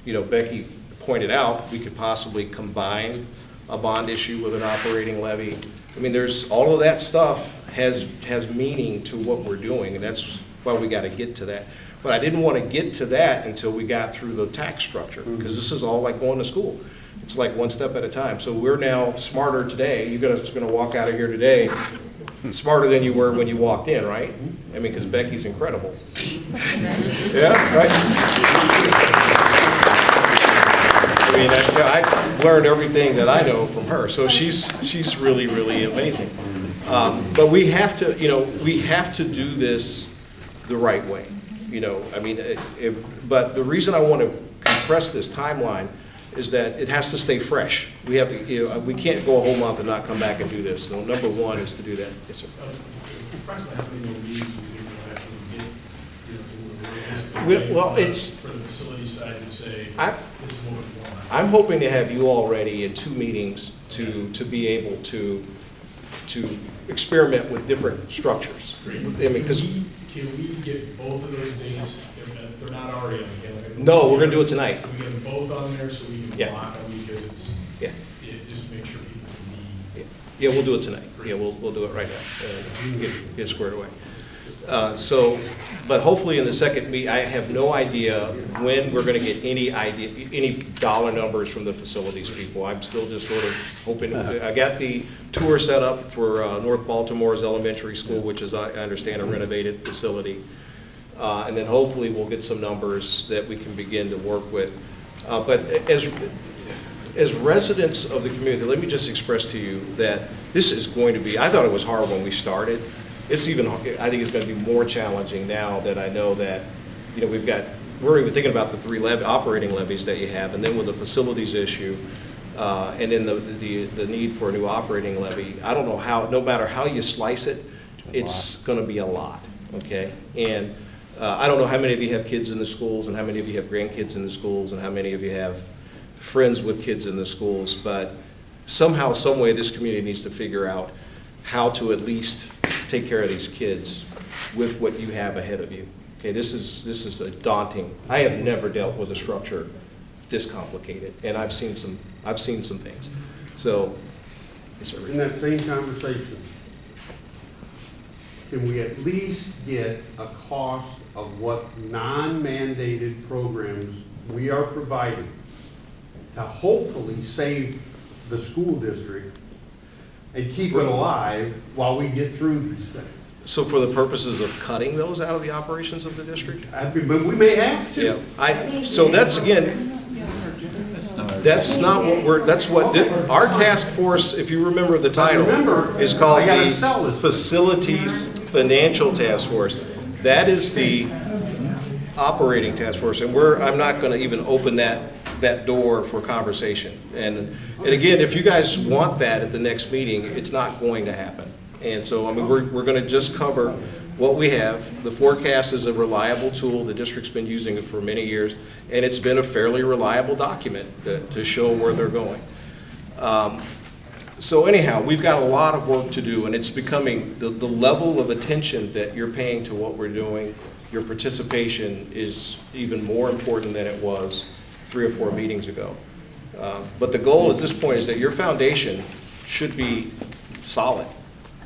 you know, Becky pointed out, we could possibly combine a bond issue with an operating levy. I mean, there's all of that stuff has meaning to what we're doing, and that's why we got to get to that. But I didn't want to get to that until we got through the tax structure, because this is all like going to school. It's like one step at a time. So we're now smarter today. You're going to walk out of here today smarter than you were when you walked in, right? I mean, because Becky's incredible. Yeah, right? I mean, I've learned everything that I know from her. So she's really, really amazing. But we have to, you know, we have to do this the right way. You know, I mean, but the reason I want to compress this timeline is that it has to stay fresh. We have to, you know, we can't go a whole month and not come back and do this. So number one is to do that. Yes, sir. Well, it's for the facility side to say this is what we want. I'm hoping to have you all ready in 2 meetings to be able to experiment with different structures. I mean, because Can we get both of those days, if they're not already on the calendar? No, we're gonna do it tonight. Can we get them both on there so we can Yeah. block them, because it's, Yeah. it just makes sure people can be. Yeah, we'll do it tonight. Yeah, we'll do it right now. Get it squared away. But hopefully in the second meet, I have no idea when we're going to get any dollar numbers from the facilities people. I'm still just sort of hoping. I got the tour set up for North Baltimore's elementary school, which is, I understand, a renovated facility. And then hopefully we'll get some numbers that we can begin to work with. But as residents of the community, let me just express to you that this is going to be, I thought it was hard when we started. It's even, I think it's going to be more challenging now that I know that, you know, we're even thinking about the 3 operating levies that you have, and then with the facilities issue, and then the need for a new operating levy. I don't know how, no matter how you slice it, it's going to be a lot, okay? And I don't know how many of you have kids in the schools, and how many of you have grandkids in the schools, and how many of you have friends with kids in the schools, but somehow, some way, this community needs to figure out how to at least take care of these kids with what you have ahead of you. Okay, this is a daunting. I have never dealt with a structure this complicated, and I've seen some things. So, yes, sir. In that same conversation, can we at least get a cost of what non-mandated programs we are providing to hopefully save the school district and keep it alive while we get through these things? So for the purposes of cutting those out of the operations of the district? But we may have to. Yeah, so that's, again, that's not what our task force, if you remember the title, is called the Facilities Financial Task Force. That is the operating task force, and I'm not going to even open that door for conversation. And again, if you guys want that at the next meeting, it's not going to happen. And so, I mean, we're going to just cover what we have. The forecast is a reliable tool. The district's been using it for many years, and it's been a fairly reliable document to show where they're going. So anyhow, we've got a lot of work to do, and it's becoming the level of attention that you're paying to what we're doing. Your participation is even more important than it was 3 or 4 meetings ago. But the goal at this point is that your foundation should be solid.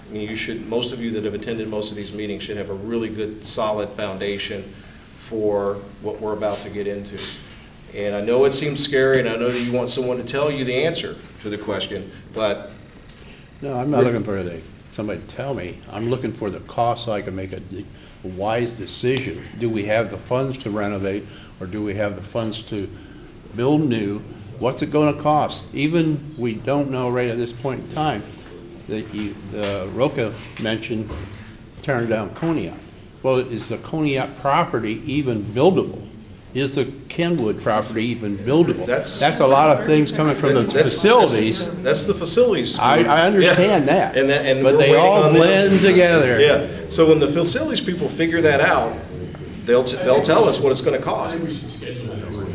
I mean, most of you that have attended most of these meetings should have a really good, solid foundation for what we're about to get into. And I know it seems scary, and I know that you want someone to tell you the answer to the question, but... No, I'm not looking for somebody to tell me. I'm looking for the cost so I can make a wise decision. Do we have the funds to renovate, or do we have the funds to build new? What's it going to cost? Even we don't know right at this point in time. Roca mentioned tearing down Conneaut. Well, is the Conneaut property even buildable? Is the Kenwood property even buildable? That's a lot of things coming from the facilities. That's the facilities. I understand that. And but they all blend together. Yeah. So when the facilities people figure that out, they'll tell us what it's going to cost.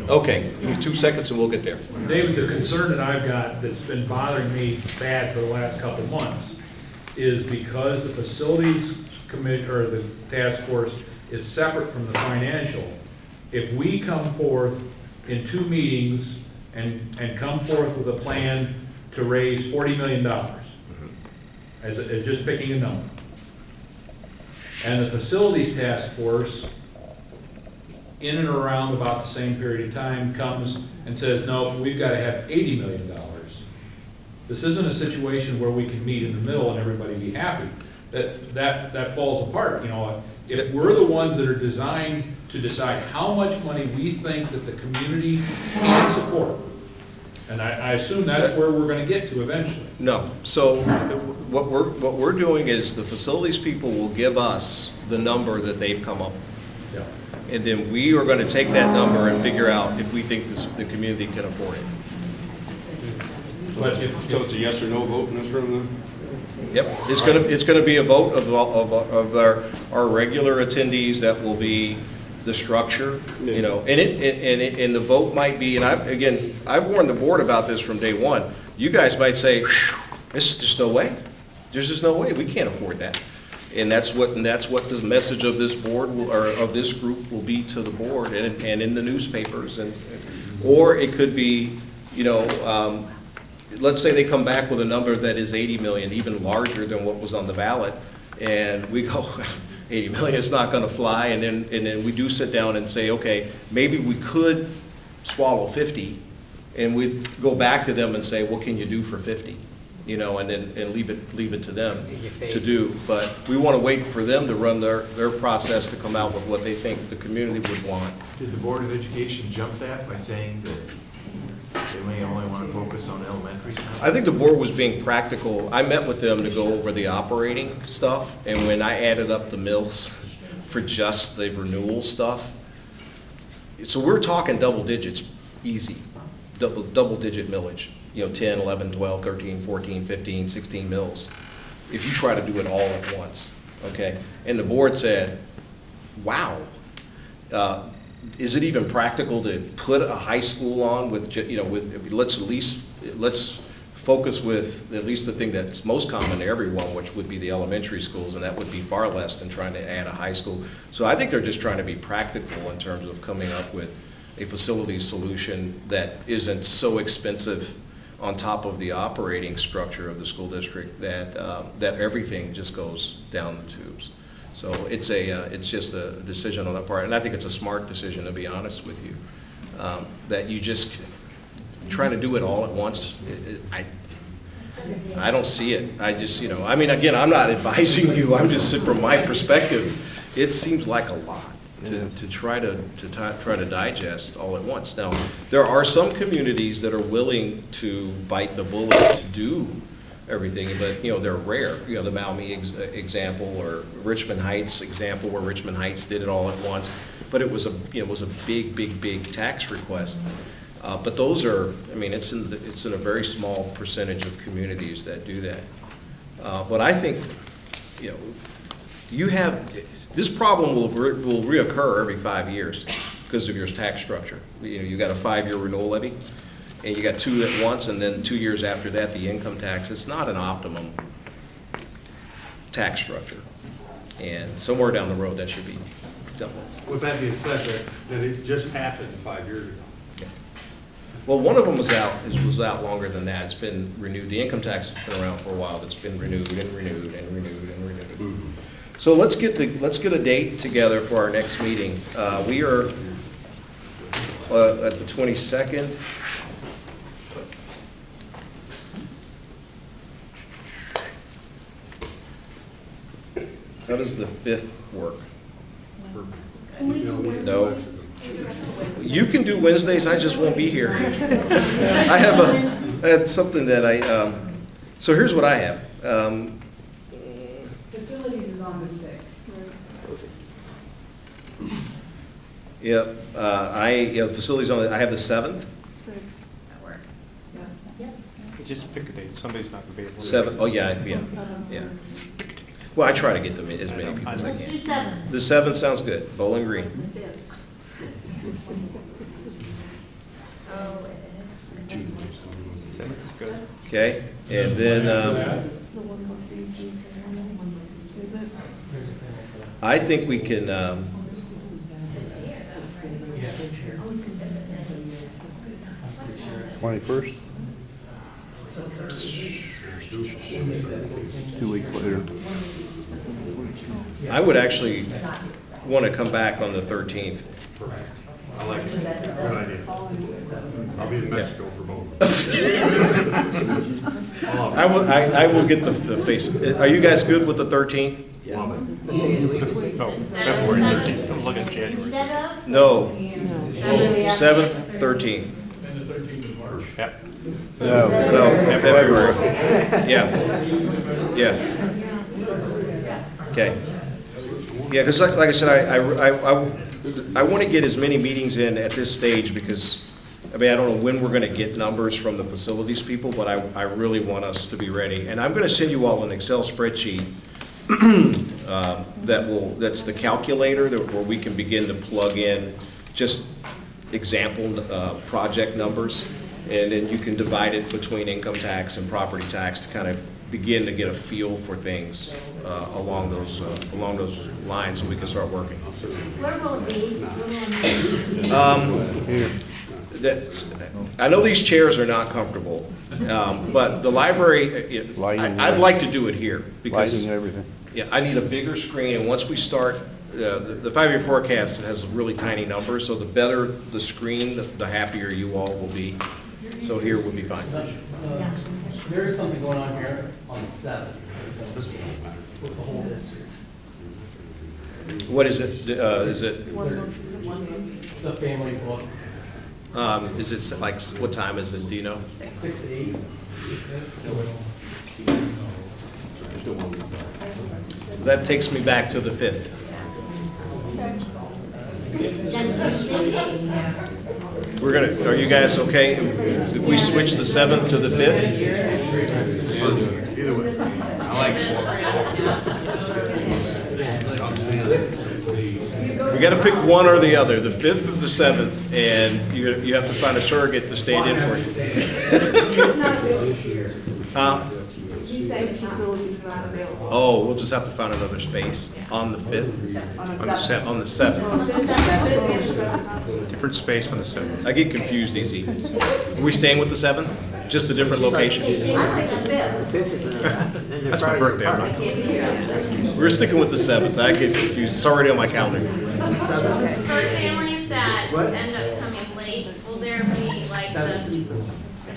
Okay, give me 2 seconds and we'll get there. David, the concern that I've got that's been bothering me bad for the last couple of months is because the facilities committee or the task force is separate from the financial. If we come forth in 2 meetings and come forth with a plan to raise $40 million, as just picking a number, and the facilities task force in and around about the same period of time comes and says, no, we've got to have $80 million. This isn't a situation where we can meet in the middle and everybody be happy. That falls apart. You know, if we're the ones that are designed to decide how much money we think that the community can support, and I assume that's where we're going to get to eventually. No. So what we're doing is the facilities people will give us the number that they've come up with. Yeah. And then we are going to take that number and figure out if we think the community can afford it. But So it's a yes or no vote in this room then? Yep, it's going to be a vote of our regular attendees. That will be the structure, you know, and the vote might be. And I've warned the board about this from day one. You guys might say, "There's just no way. There's just no way. We can't afford that." And that's what the message of this board will, or of this group will be to the board and in the newspapers. Or it could be, you know, let's say they come back with a number that is 80 million, even larger than what was on the ballot, and we go, 80 million is not going to fly, and then we do sit down and say, okay, maybe we could swallow 50, and we go back to them and say, what can you do for 50? You know, and leave it to them to do. But we want to wait for them to run their process to come out with what they think the community would want. Did the Board of Education jump that by saying that they may only want to focus on elementary stuff? I think the board was being practical. I met with them to go over the operating stuff, and when I added up the mills for just the renewal stuff, so we're talking double digits, easy, double digit millage. You know, 10, 11, 12, 13, 14, 15, 16 mills, if you try to do it all at once, okay? And the board said, wow, is it even practical to put a high school on with, you know, let's focus with at least the thing that's most common to everyone, which would be the elementary schools, and that would be far less than trying to add a high school. So I think they're just trying to be practical in terms of coming up with a facility solution that isn't so expensive on top of the operating structure of the school district that that everything just goes down the tubes. So it's just a decision on that part, and I think it's a smart decision, to be honest with you, that you just trying to do it all at once. I don't see it. I just, you know, I mean, again, I'm not advising you. I'm just from my perspective. It seems like a lot to try to digest all at once. Now, there are some communities that are willing to bite the bullet to do everything, but you know, they're rare. You know, the Maumee example, or Richmond Heights example, where Richmond Heights did it all at once, but it was a big tax request. But those are, I mean, it's in a very small percentage of communities that do that. But I think, you know, you have, this problem will reoccur every 5 years because of your tax structure. You know, you got a 5-year renewal levy, and you got 2 at once, and then 2 years after that, the income tax. It's not an optimum tax structure. And somewhere down the road, that should be done. With that being said, that it just happened 5 years ago. Well, one of them was out longer than that. It's been renewed. The income tax has been around for a while. It's been renewed and renewed and renewed and renewed. Mm-hmm. So let's get a date together for our next meeting. We are at the 22nd. How does the 5th work? No. You can do Wednesdays, I just won't be here. I had something that so here's what I have. Facilities is on the 6th. Yep, facilities I have the 7th. 6th. That works. Yes. Just pick a date. Somebody's not going to be able to. 7. Oh yeah. Well, I try to get them as many people as I Let's do can. 7. The 7th sounds good. Bowling Green. Okay, and then I think we can. 21st? 2 weeks later. I would actually want to come back on the 13th. I like it. Good idea. I'll be in Mexico for both. I will get the face. Are you guys good with the 13th? Oh, February 13th. I'm looking at January. Instead of? No. 7th, 13th. And the 13th of March. Yep. No, February. Yeah. Okay. Yeah, because like I said, I want to get as many meetings in at this stage because, I mean, I don't know when we're going to get numbers from the facilities people, but I really want us to be ready. And I'm going to send you all an Excel spreadsheet that's the calculator where we can begin to plug in just example project numbers, and then you can divide it between income tax and property tax to kind of begin to get a feel for things along those lines, so we can start working. Where will it be? Where will it be? I know these chairs are not comfortable, but the library, I'd like to do it here because Lighting, everything. yeah, I need a bigger screen, and once we start, the 5-year forecast has really tiny numbers, so the better the screen, the happier you all will be. So here would be fine. There is something going on here on the 7th with the whole district. What is it? Is it? It's a family book. Is it like, what time is it? Do you know? 6 to 8. That takes me back to the 5th. We're gonna, are you guys okay if we switch the 7th to the 5th? Either way. I like it. We gotta pick one or the other, the 5th or the 7th, and you have to find a surrogate to stand in for you. It's not available here. He says facilities not available. Oh, we'll just have to find another space on the 5th? On the 7th. On the 7th. Different space on the 7th. I get confused easy. Are we staying with the 7th? Just a different location? That's my birthday, I'm not. We're sticking with the 7th. I get confused. It's already on my calendar. For families that end up coming late, will there be like the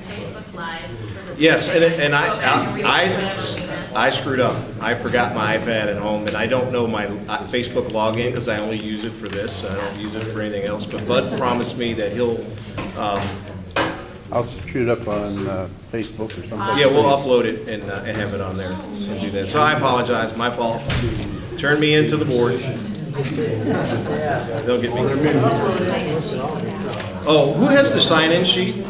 Facebook Live? Yes, and I screwed up. I forgot my iPad at home, and I don't know my Facebook login because I only use it for this. I don't use it for anything else. But Bud promised me that he'll. I'll shoot up on Facebook or something. Yeah, we'll upload it and have it on there and do that. So I apologize, my fault. Turn me into the board. They'll get me. Oh, who has the sign-in sheet?